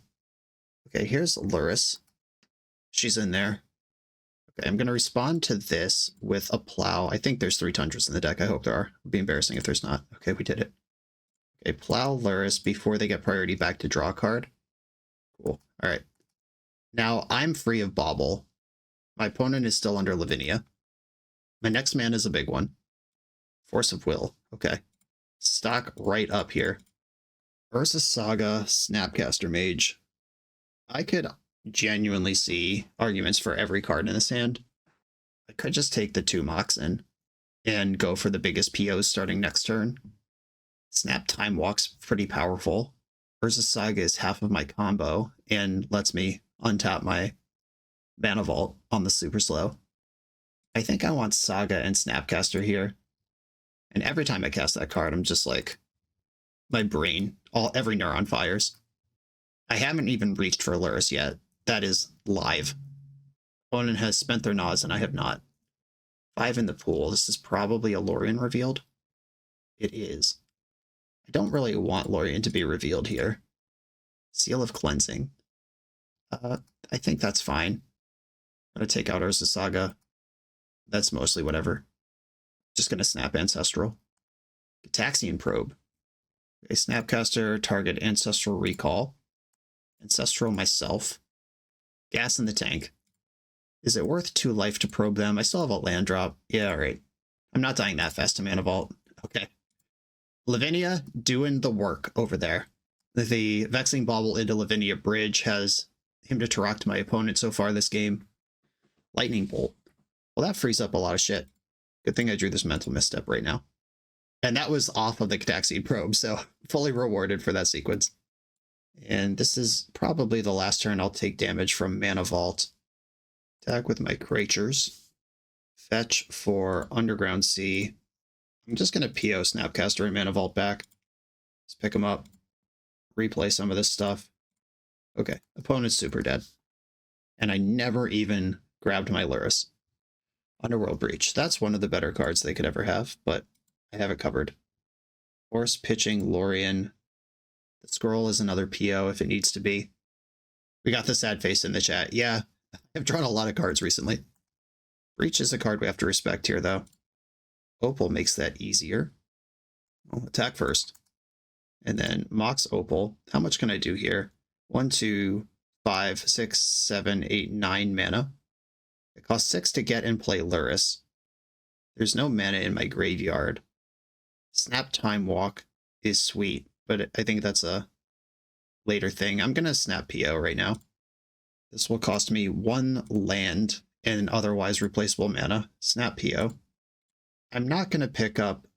Okay, here's Lurrus. She's in there. Okay, I'm going to respond to this with a plow. I think there's 3 Tundras in the deck. I hope there are. It would be embarrassing if there's not. Okay, we did it. Okay, plow Lurrus before they get priority back to draw a card. Cool. All right. Now I'm free of Bauble. My opponent is still under Lavinia. My next man is a big one. Force of Will. Okay. Stock right up here. Urza Saga, Snapcaster Mage. I could genuinely see arguments for every card in this hand. I could just take the 2 Moxen and go for the biggest POs starting next turn. Snap Time Walk's pretty powerful. Urza Saga is half of my combo and lets me untap my Mana Vault on the super slow. I think I want Saga and Snapcaster here. And every time I cast that card, I'm just like, my brain, every neuron fires. I haven't even reached for Lurrus yet. That is live. Opponent has spent their Nas and I have not. 5 in the pool. This is probably a Lorien revealed. It is. I don't really want Lorien to be revealed here. Seal of Cleansing. I think that's fine. I'm going to take out Urza Saga. That's mostly whatever. Just going to snap Ancestral. Gitaxian Probe. A Snapcaster, target Ancestral Recall. Ancestral myself. Gas in the tank. Is it worth 2 life to probe them? I still have a land drop. Yeah, alright. I'm not dying that fast to Mana Vault. Okay. Lavinia doing the work over there. The Vexing Bauble into Lavinia Bridge has him to Tarak to my opponent so far this game. Lightning Bolt. Well, that frees up a lot of shit. Good thing I drew this mental misstep right now. And that was off of the Gitaxian Probe, so fully rewarded for that sequence. And this is probably the last turn I'll take damage from Mana Vault. Attack with my creatures. Fetch for Underground Sea. I'm just going to PO Snapcaster and Mana Vault back. Just pick them up. Replay some of this stuff. Okay, opponent's super dead. And I never even grabbed my Lurrus. Underworld Breach. That's one of the better cards they could ever have, but I have it covered. Force pitching Lorien. The scroll is another PO if it needs to be. We got the sad face in the chat. Yeah, I've drawn a lot of cards recently. Breach is a card we have to respect here, though. Opal makes that easier. I'll attack first. And then Mox Opal. How much can I do here? 1, 2, 5, 6, 7, 8, 9 mana. It costs 6 to get and play Lurrus. There's no mana in my graveyard. Snap Time Walk is sweet, but I think that's a later thing. I'm going to snap PO right now. This will cost me 1 land and otherwise replaceable mana. Snap PO. I'm not going to pick up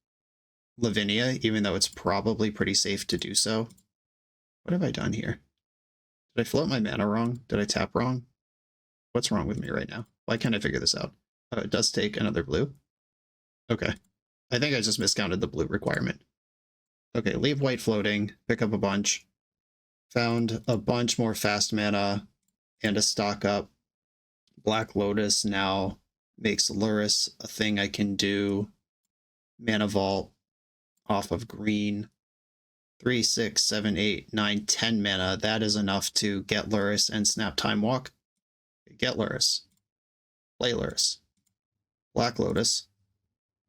Lavinia, even though it's probably pretty safe to do so. What have I done here? Did I float my mana wrong? Did I tap wrong? What's wrong with me right now? Why can't I figure this out? Oh, it does take another blue. Okay. I think I just miscounted the blue requirement. Okay, leave white floating, pick up a bunch. Found a bunch more fast mana and a stock up. Black Lotus now makes Lurrus a thing I can do. Mana Vault off of green. 3, 6, 7, 8, 9, 10 mana. That is enough to get Lurrus and snap Time Walk. Get Lurrus. Play Lurrus. Black Lotus.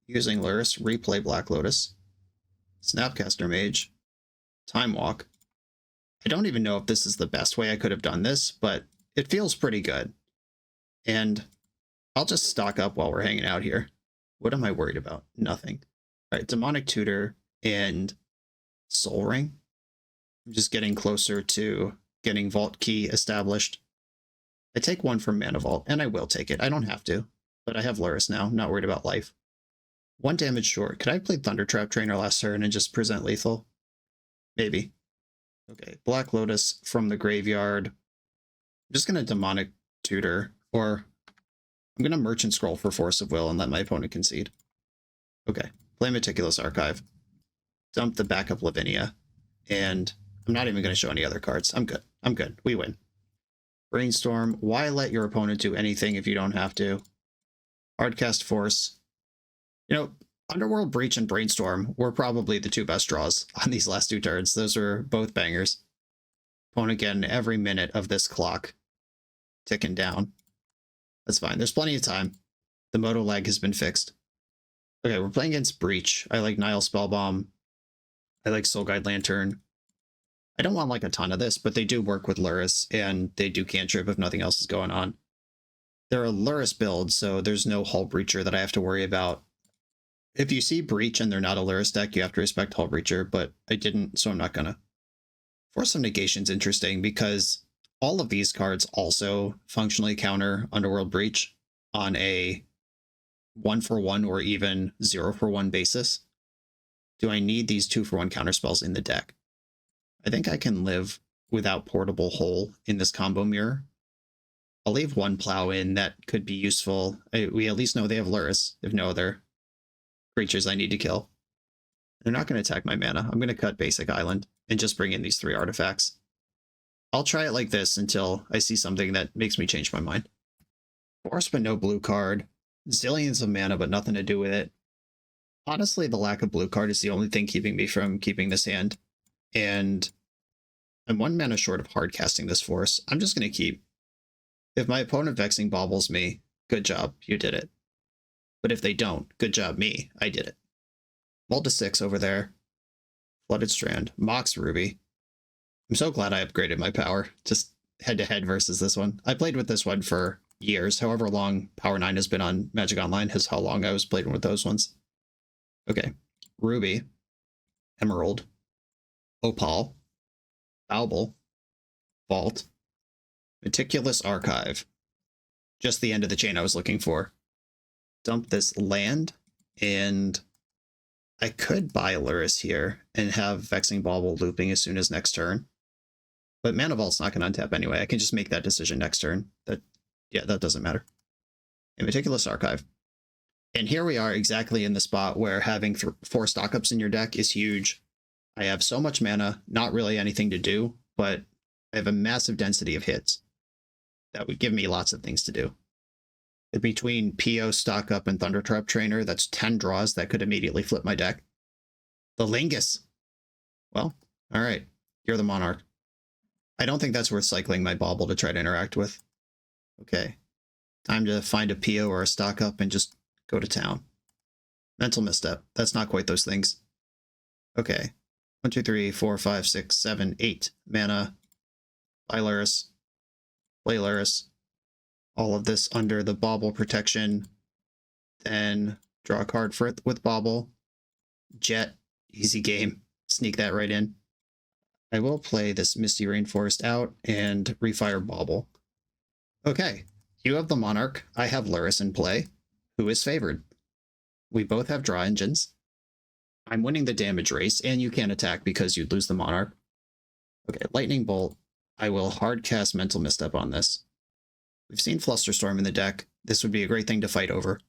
Using Lurrus, replay Black Lotus. Snapcaster Mage. Time Walk. I don't even know if this is the best way I could have done this, but it feels pretty good. And I'll just stock up while we're hanging out here. What am I worried about? Nothing. All right, Demonic Tutor and Soul Ring. I'm just getting closer to getting Vault Key established. I take 1 from Mana Vault, and I will take it. I don't have to, but I have Lurrus now. I'm not worried about life. 1 damage short. Could I have played Thunder Trap Trainer last turn and just present lethal? Maybe. Okay, Black Lotus from the graveyard. I'm just going to Demonic Tutor, or I'm going to Merchant Scroll for Force of Will and let my opponent concede. Okay, play Meticulous Archive. Dump the backup Lavinia, and I'm not even going to show any other cards. I'm good. I'm good. We win. Brainstorm. Why let your opponent do anything if you don't have to? Hardcast Force. You know, Underworld Breach and Brainstorm were probably the two best draws on these last two turns. Those are both bangers. Opponent getting every minute of this clock ticking down. That's fine. There's plenty of time. The Moto lag has been fixed. Okay, we're playing against Breach. I like Nile Spellbomb. I like Soul Guide Lantern. I don't want like a ton of this, but they do work with Lurrus, and they do cantrip if nothing else is going on. They're a Lurrus build, so there's no Hull Breacher that I have to worry about. If you see Breach and they're not a Lurrus deck, you have to respect Hull Breacher, but I didn't, so I'm not gonna. Force of Negation's interesting because all of these cards also functionally counter Underworld Breach on a 1-for-1 or even 0-for-1 basis. Do I need these 2-for-1 counterspells in the deck? I think I can live without Portable Hole in this combo mirror. I'll leave one Plow in that could be useful. We at least know they have Lurrus, if no other creatures I need to kill. They're not going to attack my mana. I'm going to cut Basic Island and just bring in these 3 artifacts. I'll try it like this until I see something that makes me change my mind. Force but no blue card. Zillions of mana but nothing to do with it. Honestly, the lack of blue card is the only thing keeping me from keeping this hand. And I'm 1 mana short of hard casting this Force. I'm just going to keep. If my opponent Vexing Baubles me, good job, you did it. But if they don't, good job me, I did it. Multi 6 over there. Flooded Strand. Mox Ruby. I'm so glad I upgraded my power. Just head-to-head versus this one. I played with this one for years. However long Power 9 has been on Magic Online is how long I was playing with those ones. Okay. Ruby. Emerald. Opal. Bauble. Vault. Meticulous Archive. Just the end of the chain I was looking for. Dump this land, and I could buy Lurrus here and have Vexing Bauble looping as soon as next turn. But Mana Vault's not going to untap anyway. I can just make that decision next turn. That doesn't matter. A Meticulous Archive. And here we are exactly in the spot where having 4 stock-ups in your deck is huge. I have so much mana, not really anything to do, but I have a massive density of hits. That would give me lots of things to do. Between PO, Stock Up, and Thundertrap Trainer, that's 10 draws that could immediately flip my deck. The Lingus. Well, alright. You're the Monarch. I don't think that's worth cycling my Bauble to try to interact with. Okay. Time to find a PO or a Stock Up and just go to town. Mental Misstep. That's not quite those things. Okay. 1, 2, 3, 4, 5, 6, 7, 8 mana. Buy Lurrus. Play Lurrus. All of this under the Bauble protection. Then draw a card for it with Bauble. Jet. Easy game. Sneak that right in. I will play this Misty Rainforest out and refire Bauble. Okay. You have the Monarch. I have Lurrus in play. Who is favored? We both have draw engines. I'm winning the damage race, and you can't attack because you'd lose the Monarch. Okay, Lightning Bolt. I will hard cast Mental Misstep on this. We've seen Flusterstorm in the deck. This would be a great thing to fight over.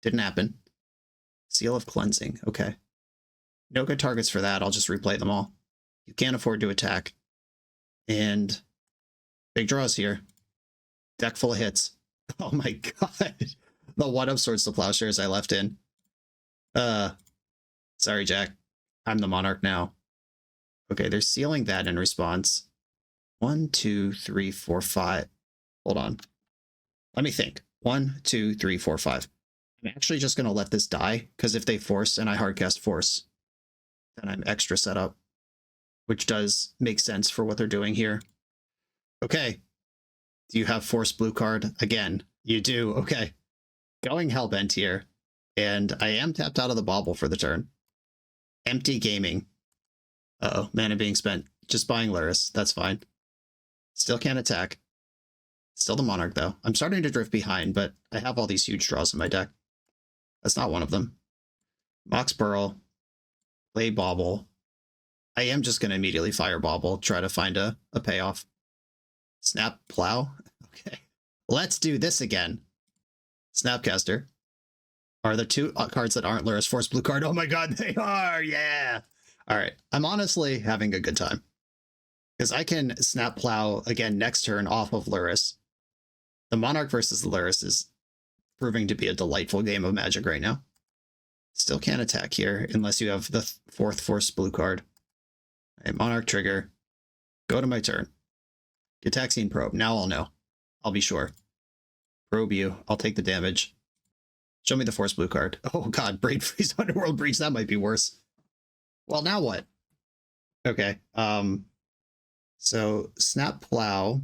Didn't happen. Seal of Cleansing. Okay. No good targets for that. I'll just replay them all. You can't afford to attack. And big draws here. Deck full of hits. Oh my god. The one-up Swords to Plowshares I left in. Sorry, Jack. I'm the Monarch now. Okay, they're sealing that in response. 1, 2, 3, 4, 5. Hold on. Let me think. 1, 2, 3, 4, 5. I'm actually just going to let this die, because if they force and I hardcast Force, then I'm extra set up, which does make sense for what they're doing here. Okay. Do you have Force blue card? Again, you do. Okay. Going Hellbent here, and I am tapped out of the Bauble for the turn. Empty Gaming. Uh-oh, mana being spent. Just buying Lurrus. That's fine. Still can't attack. Still the Monarch, though. I'm starting to drift behind, but I have all these huge draws in my deck. That's not one of them. Mox Burrow. Play Bauble. I am just going to immediately fire Bauble, try to find a payoff. Snap Plow. Okay. Let's do this again. Snapcaster. Are the 2 cards that aren't Lurrus Force blue card? Oh my god, they are! Yeah! Alright, I'm honestly having a good time. Because I can Snap Plow again next turn off of Lurrus. The Monarch versus the Lurrus is proving to be a delightful game of Magic right now. Still can't attack here unless you have the fourth force blue card. A Monarch trigger. Go to my turn. Gitaxian Probe. Now I'll know. I'll be sure. Probe you. I'll take the damage. Show me the force blue card. Oh god, Brain Freeze, Underworld Breach. That might be worse. Well, now what? Okay. So Snap Plow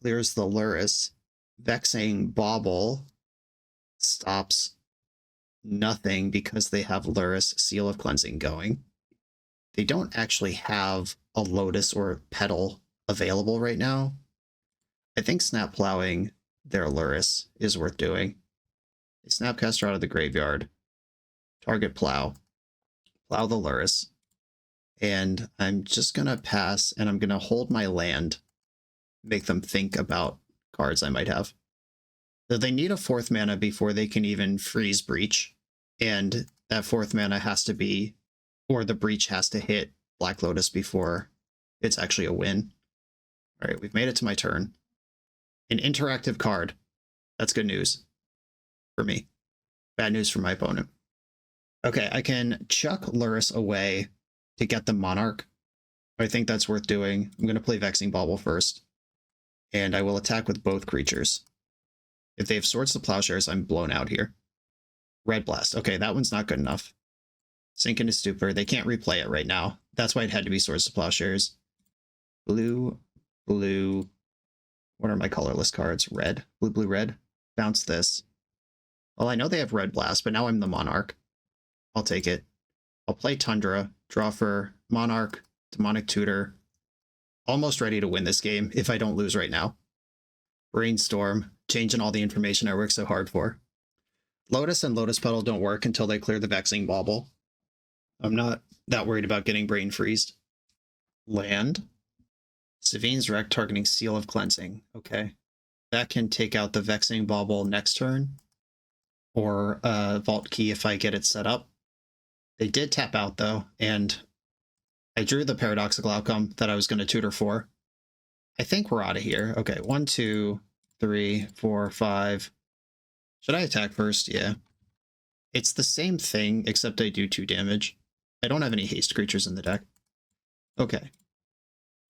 clears the Lurrus. Vexing Bauble stops nothing because they have Lurrus Seal of Cleansing going. They don't actually have a Lotus or Petal available right now. I think Snap Plowing their Lurrus is worth doing. They Snapcaster out of the graveyard. Target Plow. Plow the Lurrus. And I'm just going to pass, and I'm going to hold my land. Make them think about cards I might have. So they need a 4th mana before they can even freeze Breach. And that 4th mana has to be, or the Breach has to hit Black Lotus before it's actually a win. All right, we've made it to my turn. An interactive card. That's good news for me. Bad news for my opponent. Okay, I can chuck Lurrus away to get the Monarch. I think that's worth doing. I'm going to play Vexing Bauble first. And I will attack with both creatures. If they have Swords to Plowshares, I'm blown out here. Red Blast. Okay, that one's not good enough. Sink into Stupor. They can't replay it right now. That's why it had to be Swords to Plowshares. Blue, blue. What are my colorless cards? Red. Blue, blue, red. Bounce this. Well, I know they have Red Blast, but now I'm the Monarch. I'll take it. I'll play Tundra. Draw for Monarch. Demonic Tutor. Almost ready to win this game if I don't lose right now. Brainstorm. Changing all the information I worked so hard for. Lotus and Lotus Petal don't work until they clear the Vexing Bauble. I'm not that worried about getting Brain Freezed. Land. Savine's Wreck targeting Seal of Cleansing. Okay. That can take out the Vexing Bauble next turn. Or Vault Key if I get it set up. They did tap out though, and I drew the Paradoxical outcome that I was going to tutor for. I think we're out of here. Okay, 1, 2, 3, 4, 5. Should I attack first? Yeah. It's the same thing, except I do 2 damage. I don't have any haste creatures in the deck. Okay.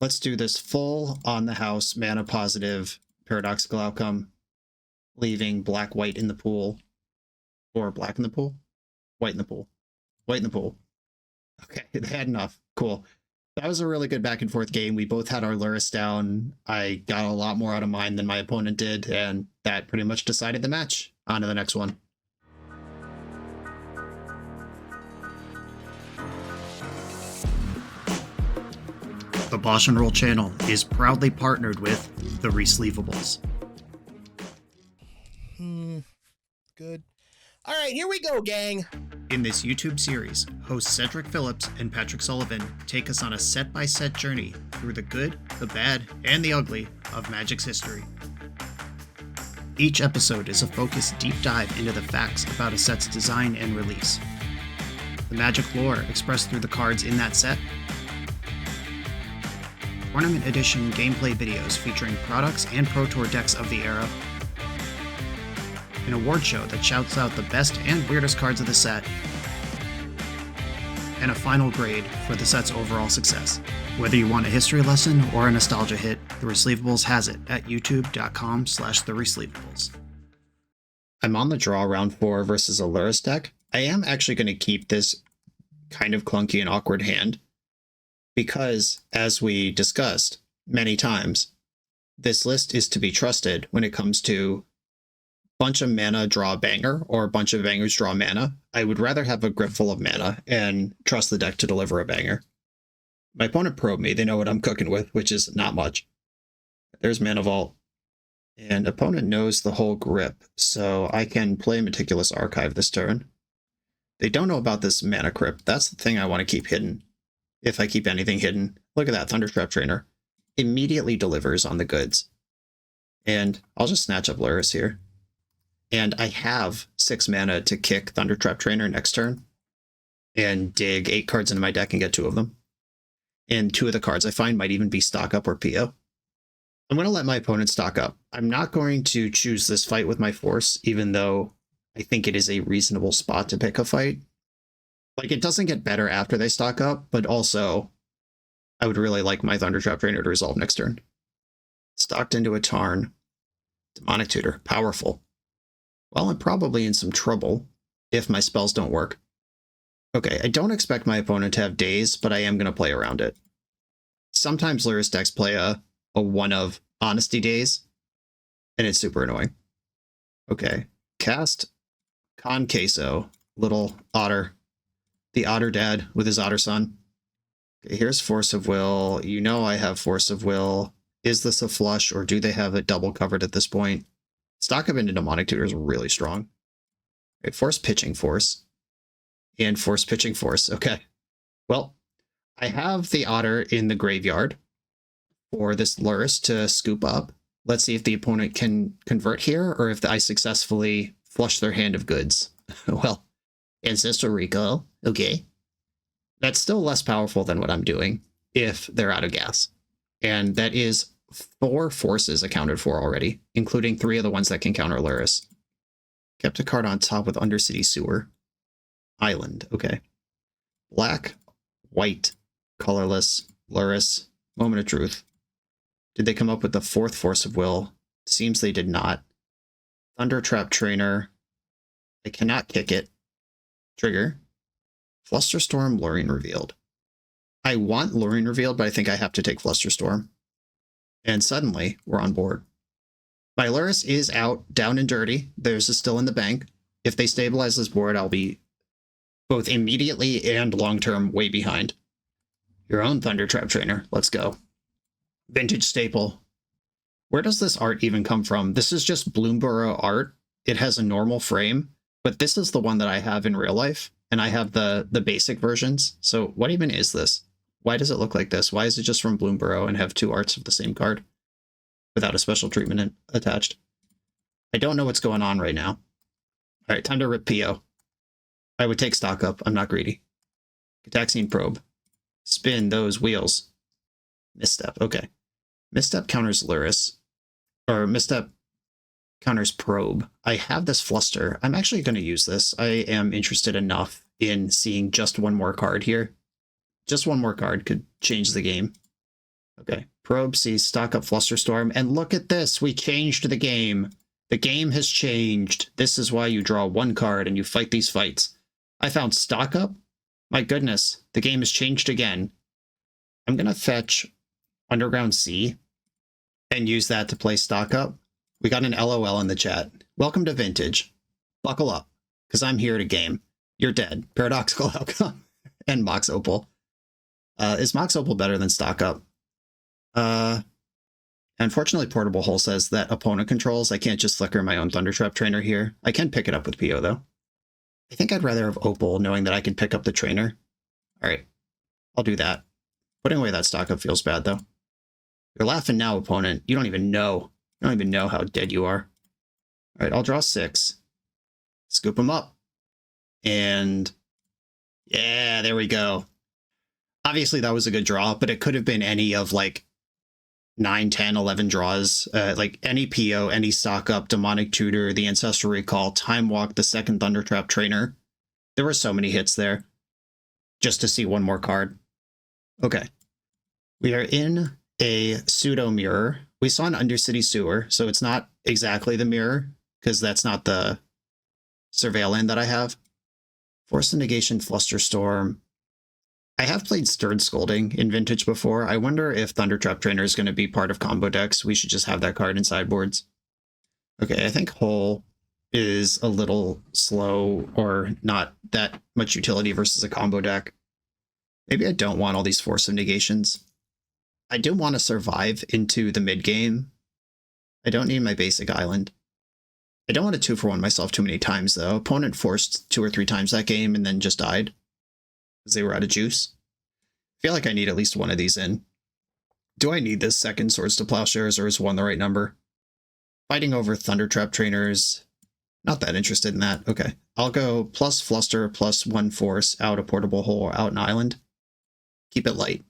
Let's do this full on the house, mana positive, Paradoxical outcome, leaving black, white in the pool. Or black in the pool? White in the pool. White in the pool. Okay, they had enough. Cool. That was a really good back and forth game. We both had our Lurrus down. I got a lot more out of mine than my opponent did, and that pretty much decided the match. On to the next one. The BoshNRoll channel is proudly partnered with the Resleevables. Good. All right, here we go, gang. In this YouTube series, hosts Cedric Phillips and Patrick Sullivan take us on a set-by-set journey through the good, the bad, and the ugly of Magic's history. Each episode is a focused deep dive into the facts about a set's design and release, the Magic lore expressed through the cards in that set, Tournament Edition gameplay videos featuring products and Pro Tour decks of the era, an award show that shouts out the best and weirdest cards of the set, and a final grade for the set's overall success. Whether you want a history lesson or a nostalgia hit, The Resleevables has it at youtube.com/theresleevables. I'm on the draw round 4 versus a Lurrus deck. I am actually going to keep this kind of clunky and awkward hand because, as we discussed many times, this list is to be trusted when it comes to bunch of mana draw a banger or a bunch of bangers draw mana. I would rather have a grip full of mana and trust the deck to deliver a banger. My opponent probed me. They know what I'm cooking with, which is not much. There's Mana Vault. And opponent knows the whole grip, so I can play Meticulous Archive this turn. They don't know about this Mana Crypt. That's the thing I want to keep hidden. If I keep anything hidden. Look at that, Thundertrap Trainer. Immediately delivers on the goods. And I'll just snatch up Lurrus here. And I have 6 mana to kick Thundertrap Trainer next turn. And dig 8 cards into my deck and get 2 of them. And 2 of the cards I find might even be Stock Up or PO. I'm going to let my opponent stock up. I'm not going to choose this fight with my force, even though I think it is a reasonable spot to pick a fight. Like, it doesn't get better after they stock up, but also I would really like my Thundertrap Trainer to resolve next turn. Stocked into a Tarn. Demonic Tutor. Powerful. Well, I'm probably in some trouble if my spells don't work. Okay, I don't expect my opponent to have Daze, but I am going to play around it. Sometimes Lurrus decks play a one of Honesty Daze, and it's super annoying. Okay, cast Con Queso, little otter. The otter dad with his otter son. Okay, here's Force of Will. You know I have Force of Will. Is this a flush, or do they have it double covered at this point? Stock up into Demonic Tutor is really strong. Okay, Force Pitching Force. And Force Pitching Force. Okay. Well, I have the otter in the graveyard for this Lurrus to scoop up. Let's see if the opponent can convert here, or if I successfully flush their hand of goods. Well, Ancestral Recall. Okay. That's still less powerful than what I'm doing if they're out of gas. And that is 4 forces accounted for already, including 3 of the ones that can counter Lurrus. Kept a card on top with Undercity Sewer. Island, okay. Black, white, colorless, Lurrus, Moment of Truth. Did they come up with the 4th Force of Will? Seems they did not. Thundertrap Trainer. I cannot kick it. Trigger. Flusterstorm, Luring Revealed. I want Luring Revealed, but I think I have to take Flusterstorm. And suddenly, we're on board. My Lurrus is out, down and dirty. Theirs is still in the bank. If they stabilize this board, I'll be both immediately and long-term way behind. Your own Thundertrap Trainer. Let's go. Vintage staple. Where does this art even come from? This is just Bloomborough art. It has a normal frame, but this is the one that I have in real life, and I have the basic versions. So what even is this? Why does it look like this? Why is it just from Bloomborough and have 2 arts of the same card without a special treatment attached? I don't know what's going on right now. All right, time to rip PO. I would take stock up. I'm not greedy. Cataxian Probe. Spin those wheels. Misstep. Okay. Misstep counters Lurrus. Or Misstep counters Probe. I have this Fluster. I'm actually going to use this. I am interested enough in seeing just one more card here. Just one more card could change the game. Okay. Probe sees stock up Flusterstorm. And look at this. We changed the game. The game has changed. This is why you draw 1 card and you fight these fights. I found stock up. My goodness, the game has changed again. I'm going to fetch Underground Sea and use that to play stock up. We got an LOL in the chat. Welcome to Vintage. Buckle up, because I'm here to game. You're dead. Paradoxical outcome. And Mox Opal. Is Mox Opal better than stock up? Unfortunately, Portable Hole says that opponent controls. I can't just flicker my own Thundertrap Trainer here. I can pick it up with PO, though. I think I'd rather have Opal, knowing that I can pick up the trainer. All right, I'll do that. Putting away that stock up feels bad, though. You're laughing now, opponent. You don't even know. You don't even know how dead you are. All right, I'll draw 6. Scoop him up. And yeah, there we go. Obviously, that was a good draw, but it could have been any of like 9, 10, 11 draws, like any PO, any stock up, Demonic Tutor, the Ancestral Recall, Time Walk, the 2nd Thundertrap Trainer. There were so many hits there just to see one more card. Okay. We are in a pseudo mirror. We saw an Undercity Sewer, so it's not exactly the mirror because that's not the Surveil Land that I have. Force of Negation, Flusterstorm. I have played Stirred Scolding in Vintage before. I wonder if Thundertrap Trainer is going to be part of combo decks. We should just have that card in sideboards. Okay, I think Hole is a little slow or not that much utility versus a combo deck. Maybe I don't want all these Force of Negations. I do want to survive into the mid game. I don't need my basic island. I don't want to 2-for-1 myself too many times, though. Opponent forced 2 or 3 times that game and then just died because they were out of juice. I feel like I need at least one of these in. Do I need this 2nd Swords to Plowshares, or is 1 the right number? Fighting over Thundertrap Trainers. Not that interested in that. Okay. I'll go plus Fluster, plus 1 Force, out a Portable Hole, out an Island. Keep it light.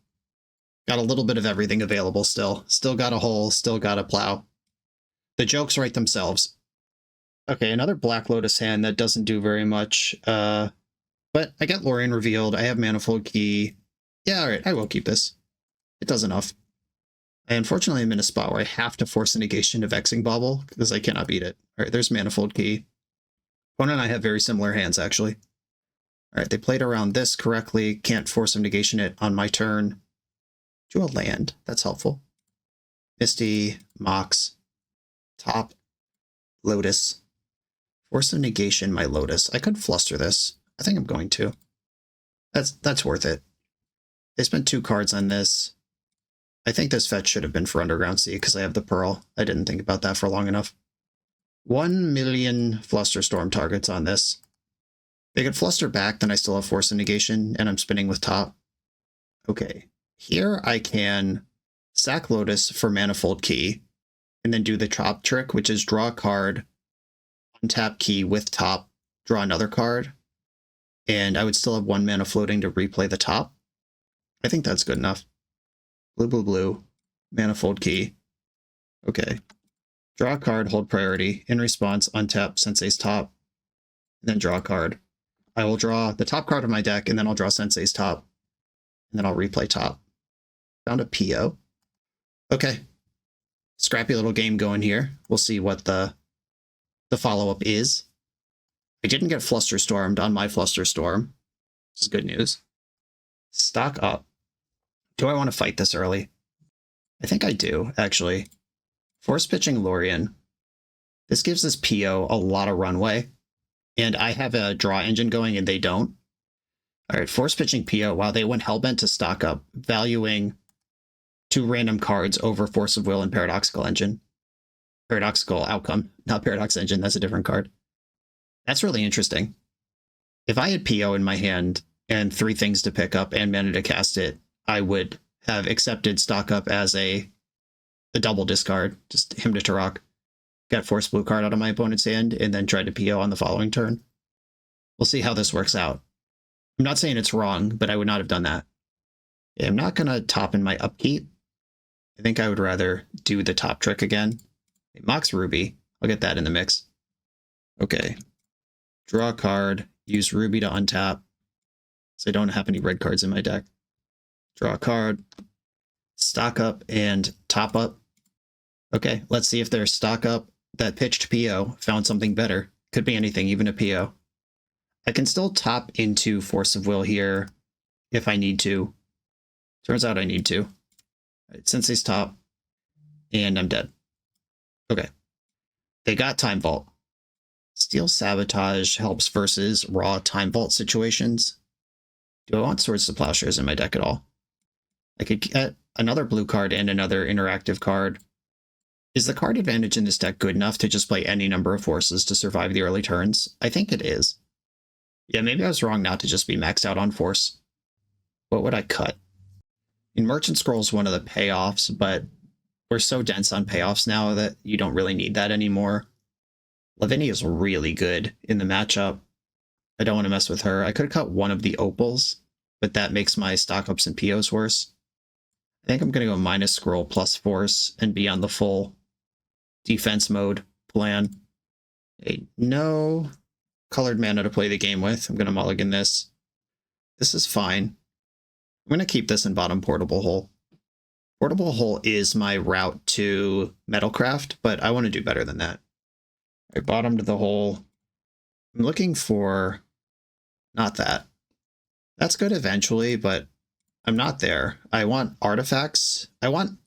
Got a little bit of everything available still. Still got a Hole, still got a Plow. The jokes write themselves. Okay, another Black Lotus hand that doesn't do very much. But I get Lorien revealed. I have Manifold Key. Yeah, all right, I will keep this. It does enough. I unfortunately am in a spot where I have to force a negation to Vexing Bauble because I cannot beat it. All right, there's Manifold Key. Opponent and I have very similar hands, actually. All right, they played around this correctly. Can't force a negation it on my turn. Do a land. That's helpful. Misty, Mox, top, Lotus. Force a negation my Lotus. I could fluster this. I think I'm going to. That's worth it. They spent 2 cards on this. I think this fetch should have been for Underground Sea because I have the Pearl. I didn't think about that for long enough. 1 million Flusterstorm targets on this. They could fluster back, then I still have Force and Negation, and I'm spinning with top. Okay. Here I can sack Lotus for Manifold Key, and then do the top trick, which is draw a card, untap Key with top, draw another card, and I would still have 1 mana floating to replay the top. I think that's good enough. Blue, blue, blue, Manifold Key. Okay. Draw a card, hold priority. In response, untap Sensei's top, and then draw a card. I will draw the top card of my deck, and then I'll draw Sensei's top, and then I'll replay top. Found a PO. Okay. Scrappy little game going here. We'll see what the follow-up is. I didn't get Flusterstormed on my Flusterstorm. This is good news. Stock up. Do I want to fight this early? I think I do, actually. Force pitching Lorien. This gives this PO a lot of runway. And I have a draw engine going and they don't. Alright, force pitching PO. Wow, they went hellbent to stock up, valuing 2 random cards over Force of Will and Paradoxical Engine. Paradoxical Outcome, not Paradox Engine, that's a different card. That's really interesting. If I had PO in my hand and 3 things to pick up and mana to cast it, I would have accepted stock up as a double discard, just him to Turok. Got force blue card out of my opponent's hand, and then tried to PO on the following turn. We'll see how this works out. I'm not saying it's wrong, but I would not have done that. Yeah, I'm not going to top in my upkeep. I think I would rather do the top trick again. Mox Ruby. I'll get that in the mix. Okay. Draw a card. Use Ruby to untap. So I don't have any red cards in my deck. Draw a card. Stock up and top up. Okay, let's see if their stock up that pitched PO found something better. Could be anything, even a PO. I can still top into Force of Will here if I need to. Turns out I need to. All right, Sensei's top, and I'm dead. Okay. They got Time Vault. Steel Sabotage helps versus raw Time Vault situations. Do I want Swords to Plowshares in my deck at all? I could get another blue card and another interactive card. Is the card advantage in this deck good enough to just play any number of forces to survive the early turns? I think it is. Yeah, maybe I was wrong not to just be maxed out on force. What would I cut? In Merchant Scroll's one of the payoffs, but we're so dense on payoffs now that you don't really need that anymore. Lavinia is really good in the matchup. I don't want to mess with her. I could cut one of the opals, but that makes my stock ups and POs worse. I think I'm going to go minus scroll plus force and be on the full defense mode plan. No colored mana to play the game with. I'm going to mulligan this. This is fine. I'm going to keep this in bottom Portable Hole. Portable Hole is my route to Metalcraft, but I want to do better than that. I bottomed the hole. I'm looking for... not that. That's good eventually, but I'm not there. I want artifacts. I want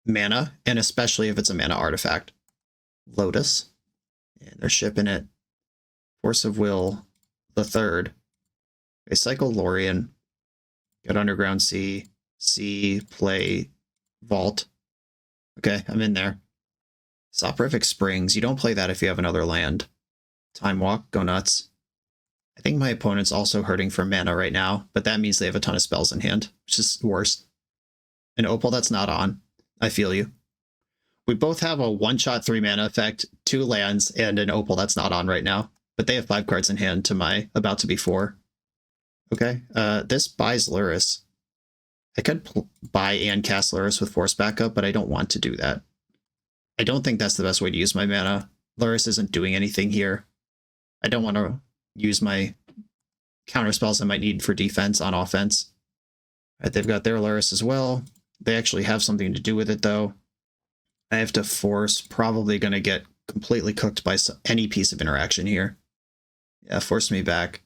mana, and especially if it's a mana artifact. Lotus. And they're shipping it. Force of Will, the third. I cycle Lorien. Get Underground Sea. Sea, play Vault. Okay, I'm in there. Soporific Springs. You don't play that if you have another land. Time Walk, go nuts. I think my opponent's also hurting for mana right now, but that means they have a ton of spells in hand, which is worse. An Opal that's not on. I feel you. We both have a one-shot 3-mana effect, 2 lands, and an Opal that's not on right now, but they have 5 cards in hand to my about to be 4. Okay, this buys Lurrus. I could buy and cast Lurrus with Force Backup, but I don't want to do that. I don't think that's the best way to use my mana. Lurrus isn't doing anything here. I don't want to use my counter spells I might need for defense on offense. All right, they've got their Lurrus as well. They actually have something to do with it, though. I have to force, probably going to get completely cooked by any piece of interaction here. Yeah, force me back.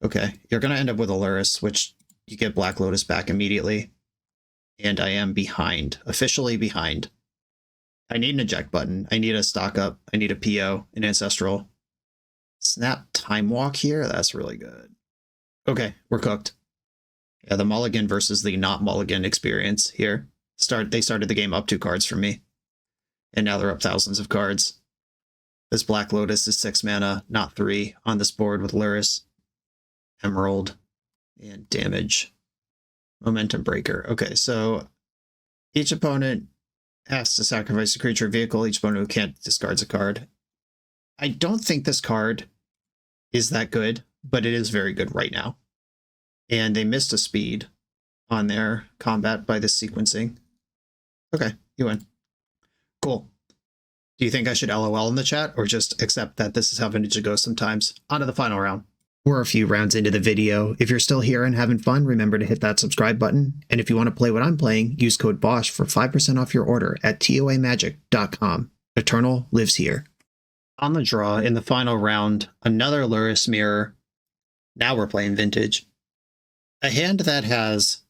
Okay, you're going to end up with a Lurrus, which you get Black Lotus back immediately. And I am behind, officially behind. I need an eject button. I need a stock up. I need a PO, an Ancestral. Snap Time Walk here? That's really good. Okay, we're cooked. Yeah, the mulligan versus the not mulligan experience here. They started the game up 2 cards for me. And now they're up thousands of cards. This Black Lotus is 6 mana, not 3, on this board with Lurrus, Emerald, and damage. Momentum Breaker. Okay, so each opponent has to sacrifice a creature or vehicle. Each opponent who can't discards a card. I don't think this card is that good, but it is very good right now. And they missed a speed on their combat by this sequencing. Okay, you win. Cool. Do you think I should LOL in the chat or just accept that this is how Vintage goes sometimes? On to the final round. We're a few rounds into the video. If you're still here and having fun, remember to hit that subscribe button. And if you want to play what I'm playing, use code BOSH for 5% off your order at toamagic.com. Eternal lives here. On the draw, in the final round, another Lurrus Mirror. Now we're playing Vintage. A hand that has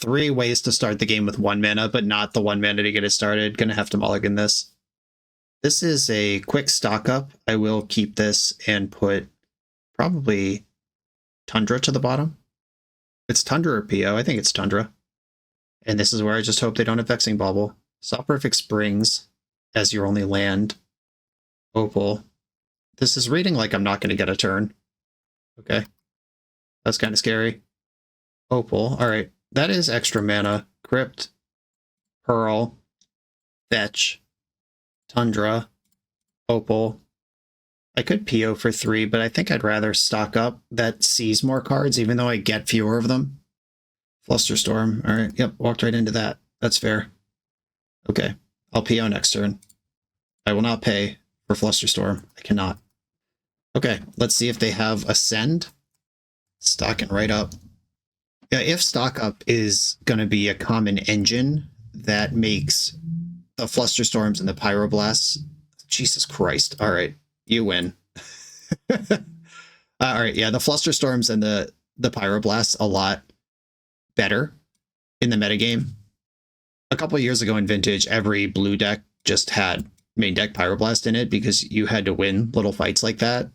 3 ways to start the game with 1 mana, but not the 1 mana to get it started. Gonna have to mulligan this. This is a quick stock up. I will keep this and put probably Tundra to the bottom. It's Tundra or PO. I think it's Tundra. And this is where I just hope they don't have Vexing Bauble. Soporific Springs as your only land. Opal. This is reading like I'm not going to get a turn. Okay. That's kind of scary. Opal. All right. That is extra mana. Crypt. Pearl. Fetch. Tundra. Opal. I could PO for 3, but I think I'd rather stock up. That sees more cards, even though I get fewer of them. Flusterstorm. All right. Yep. Walked right into that. That's fair. Okay. I'll PO next turn. I will not pay for Flusterstorm. I cannot. Okay. Let's see if they have Ascend. Stocking right up. Yeah, if stock up is going to be a common engine that makes the Flusterstorms and the Pyroblasts. Jesus Christ. All right. You win. All right. Yeah, the Flusterstorms and the Pyroblasts a lot better in the metagame. A couple of years ago in Vintage, every blue deck just had main deck Pyroblast in it because you had to win little fights like that.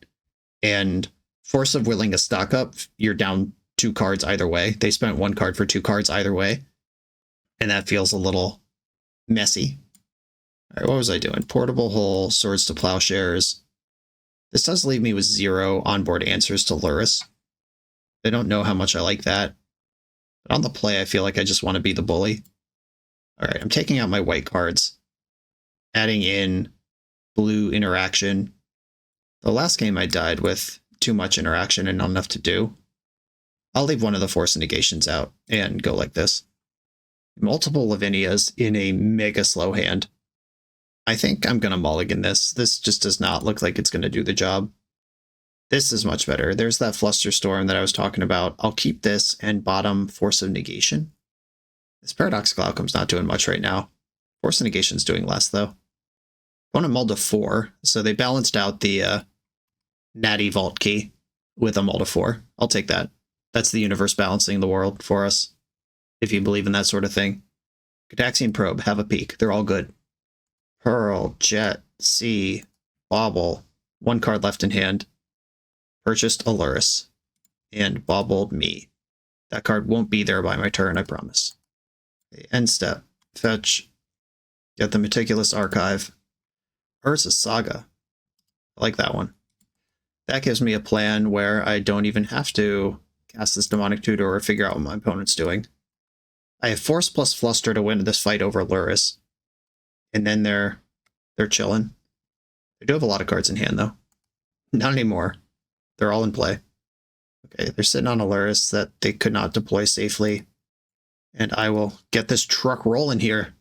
And Force of Willing a stock up, you're down 2 cards either way. They spent 1 card for 2 cards either way. And that feels a little messy. All right, what was I doing? Portable Hole, Swords to Plowshares. This does leave me with 0 onboard answers to Lurrus. I don't know how much I like that. But on the play, I feel like I just want to be the bully. All right, I'm taking out my white cards. Adding in blue interaction. The last game I died with too much interaction and not enough to do. I'll leave one of the Force Negations out and go like this. Multiple Lavinias in a mega slow hand. I think I'm going to mulligan this. This just does not look like it's going to do the job. This is much better. There's that Flusterstorm that I was talking about. I'll keep this and bottom Force of Negation. This Paradoxical Outcome's not doing much right now. Force of Negation's doing less, though. Opponent mulled to 4, so they balanced out the Natty Vault Key with a mull to 4. I'll take that. That's the universe balancing the world for us, if you believe in that sort of thing. Gataxian Probe, have a peek. They're all good. Pearl, Jet, Sea, Bauble. 1 card left in hand. Purchased a Lurrus. And baubled me. That card won't be there by my turn, I promise. End step. Fetch. Get the Meticulous Archive. Urza's Saga. I like that one. That gives me a plan where I don't even have to cast this Demonic Tutor or figure out what my opponent's doing. I have Force plus Fluster to win this fight over Lurrus. And then they're chilling. They do have a lot of cards in hand, though. Not anymore. They're all in play. Okay, they're sitting on a Lurrus that they could not deploy safely. And I will get this truck rolling here.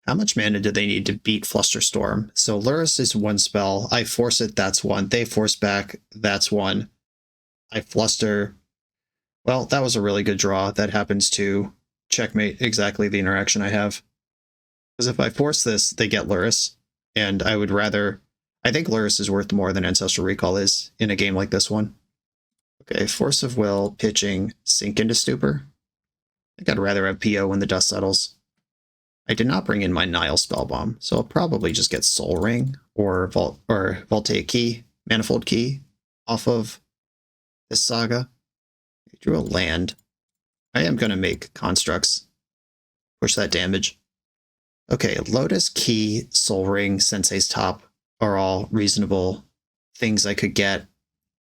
How much mana do they need to beat Flusterstorm? So Lurrus is 1 spell. I force it, that's 1. They force back, that's 1. I fluster. Well, that was a really good draw. That happens to checkmate exactly the interaction I have. Because if I force this, they get Lurrus, and I would rather... I think Lurrus is worth more than Ancestral Recall is in a game like this one. Okay, Force of Will, pitching, Sink into Stupor. I think I'd rather have PO when the dust settles. I did not bring in my Nile Spellbomb, so I'll probably just get Soul Ring or Voltaic Key, Manifold Key off of this saga. I drew a land. I am going to make constructs. Push that damage. Okay, Lotus Key, Soul Ring, Sensei's Top are all reasonable things I could get.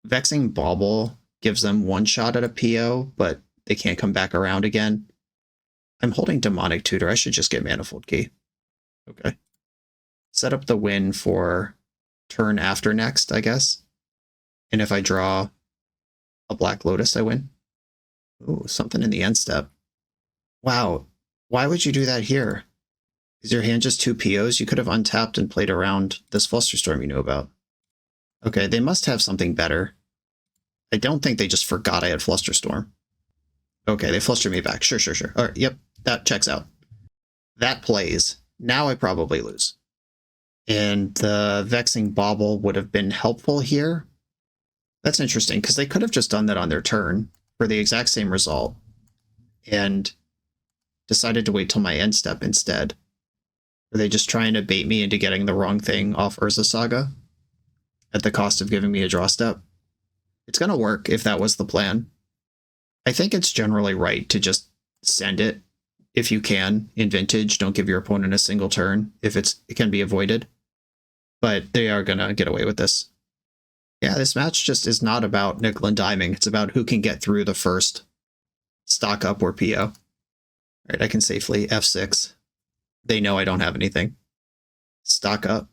Vexing Bauble gives them one shot at a PO, but they can't come back around again. I'm holding Demonic Tutor. I should just get Manifold Key. Okay. Set up the win for turn after next, I guess. And if I draw a Black Lotus, I win. Ooh, something in the end step. Wow. Why would you do that here? Is your hand just 2 POs? You could have untapped and played around this Flusterstorm you know about. Okay, they must have something better. I don't think they just forgot I had Flusterstorm. Okay, they flustered me back. Sure. All right, yep, that checks out. That plays. Now I probably lose. And the Vexing Bauble would have been helpful here. That's interesting, because they could have just done that on their turn for the exact same result and decided to wait till my end step instead. Were they just trying to bait me into getting the wrong thing off Urza Saga at the cost of giving me a draw step? It's going to work if that was the plan. I think it's generally right to just send it if you can in Vintage. Don't give your opponent a single turn if it can be avoided. But they are going to get away with this. Yeah, this match just is not about nickel and diming. It's about who can get through the first stock up or PO. All right, I can safely F6. They know I don't have anything. Stock up.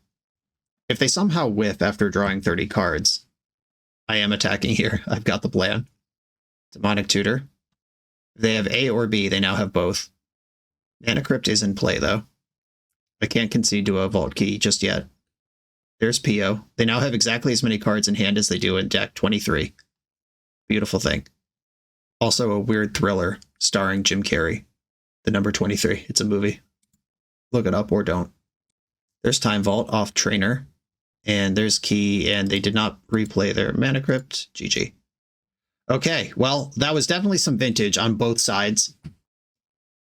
If they somehow whiff after drawing 30 cards, I am attacking here. I've got the plan. Demonic Tutor. If they have A or B, they now have both. Mana Crypt is in play, though. I can't concede to a Vault Key just yet. There's PO. They now have exactly as many cards in hand as they do in deck, 23. Beautiful thing. Also a weird thriller starring Jim Carrey. The number 23. It's a movie. Look it up or don't. There's Time Vault off Trainer. And there's Key, and they did not replay their Mana Crypt. GG. Okay, well, that was definitely some Vintage on both sides.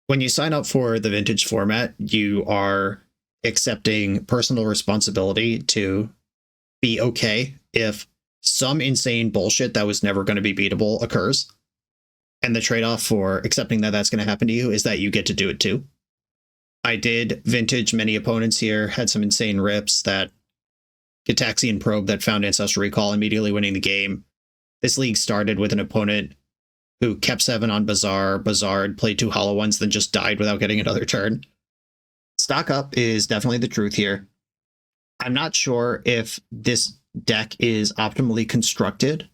When you sign up for the Vintage format, you are accepting personal responsibility to be okay if some insane bullshit that was never going to be beatable occurs. And the trade-off for accepting that that's going to happen to you is that you get to do it too. I did Vintage many opponents here, had some insane rips, that Gitaxian Probe that found Ancestral Recall, immediately winning the game. This league started with an opponent who kept 7 on Bazaar, Bazaard, played 2 Hollow Ones, then just died without getting another turn. Stock up is definitely the truth here. I'm not sure if this deck is optimally constructed.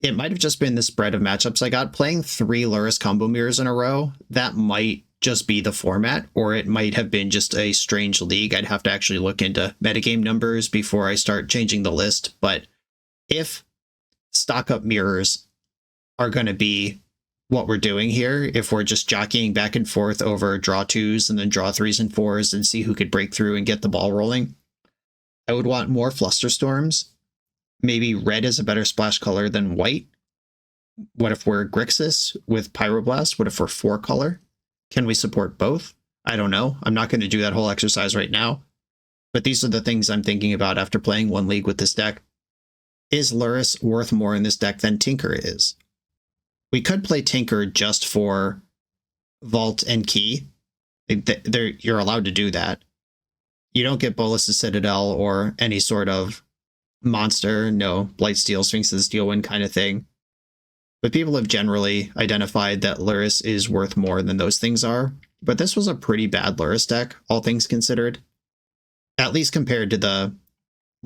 It might have just been the spread of matchups I got. Playing 3 Lurrus combo mirrors in a row, that might just be the format, or it might have been just a strange league. I'd have to actually look into metagame numbers before I start changing the list. But if stock up mirrors are going to be what we're doing here, if we're just jockeying back and forth over draw 2s and then draw 3s and 4s and see who could break through and get the ball rolling, I would want more Flusterstorms. Maybe red is a better splash color than white. What if we're Grixis with Pyroblast? What if we're 4 color? Can we support both? I don't know. I'm not going to do that whole exercise right now. But these are the things I'm thinking about after playing one league with this deck. Is Lurrus worth more in this deck than Tinker is? We could play Tinker just for Vault and Key. You're allowed to do that. You don't get Bolas' Citadel or any sort of monster, no Blightsteel, Sphinx's Steel Wind kind of thing. But people have generally identified that Lurrus is worth more than those things are. But this was a pretty bad Lurrus deck, all things considered. At least compared to the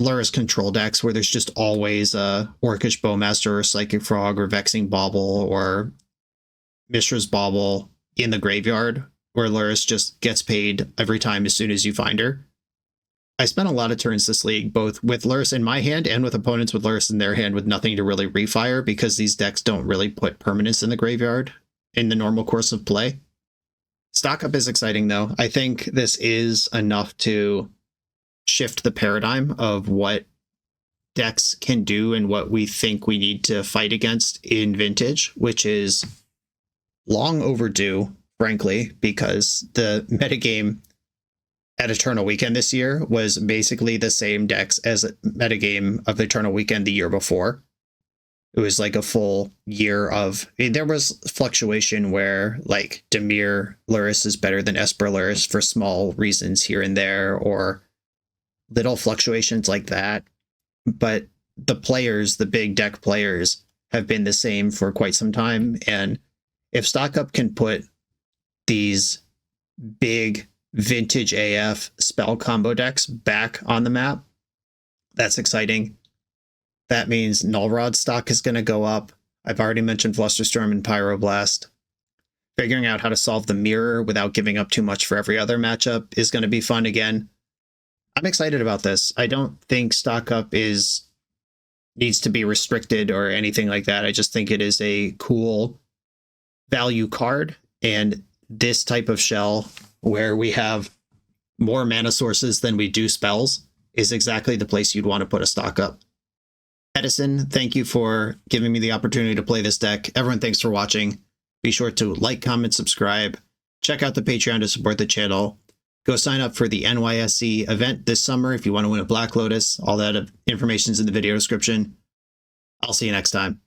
Lurrus control decks, where there's just always a Orcish Bowmaster or Psychic Frog or Vexing Bauble or Mishra's Bauble in the graveyard, where Lurrus just gets paid every time as soon as you find her. I spent a lot of turns this league, both with Lurrus in my hand and with opponents with Lurrus in their hand with nothing to really refire, because these decks don't really put permanents in the graveyard in the normal course of play. Stock up is exciting, though. I think this is enough to shift the paradigm of what decks can do and what we think we need to fight against in Vintage, which is long overdue, frankly, because the metagame at Eternal Weekend this year was basically the same decks as metagame of Eternal Weekend the year before. It was like a full year of... There was fluctuation where, like, Dimir Lurrus is better than Esper Lurrus for small reasons here and there, or little fluctuations like that. But the players, the big deck players, have been the same for quite some time, and if Stock Up can put these big Vintage AF spell combo decks back on the map, that's exciting. That means Null Rod stock is going to go up. I've already mentioned Flusterstorm and Pyroblast. Figuring out how to solve the mirror without giving up too much for every other matchup is going to be fun again. I'm excited about this. I don't think Stock Up needs to be restricted or anything like that. I just think it is a cool value card, and this type of shell where we have more mana sources than we do spells is exactly the place you'd want to put a Stock Up. Edison, thank you for giving me the opportunity to play this deck. Everyone, thanks for watching. Be sure to like, comment, subscribe. Check out the Patreon to support the channel. Go sign up for the NYSC event this summer if you want to win a Black Lotus. All that information is in the video description. I'll see you next time.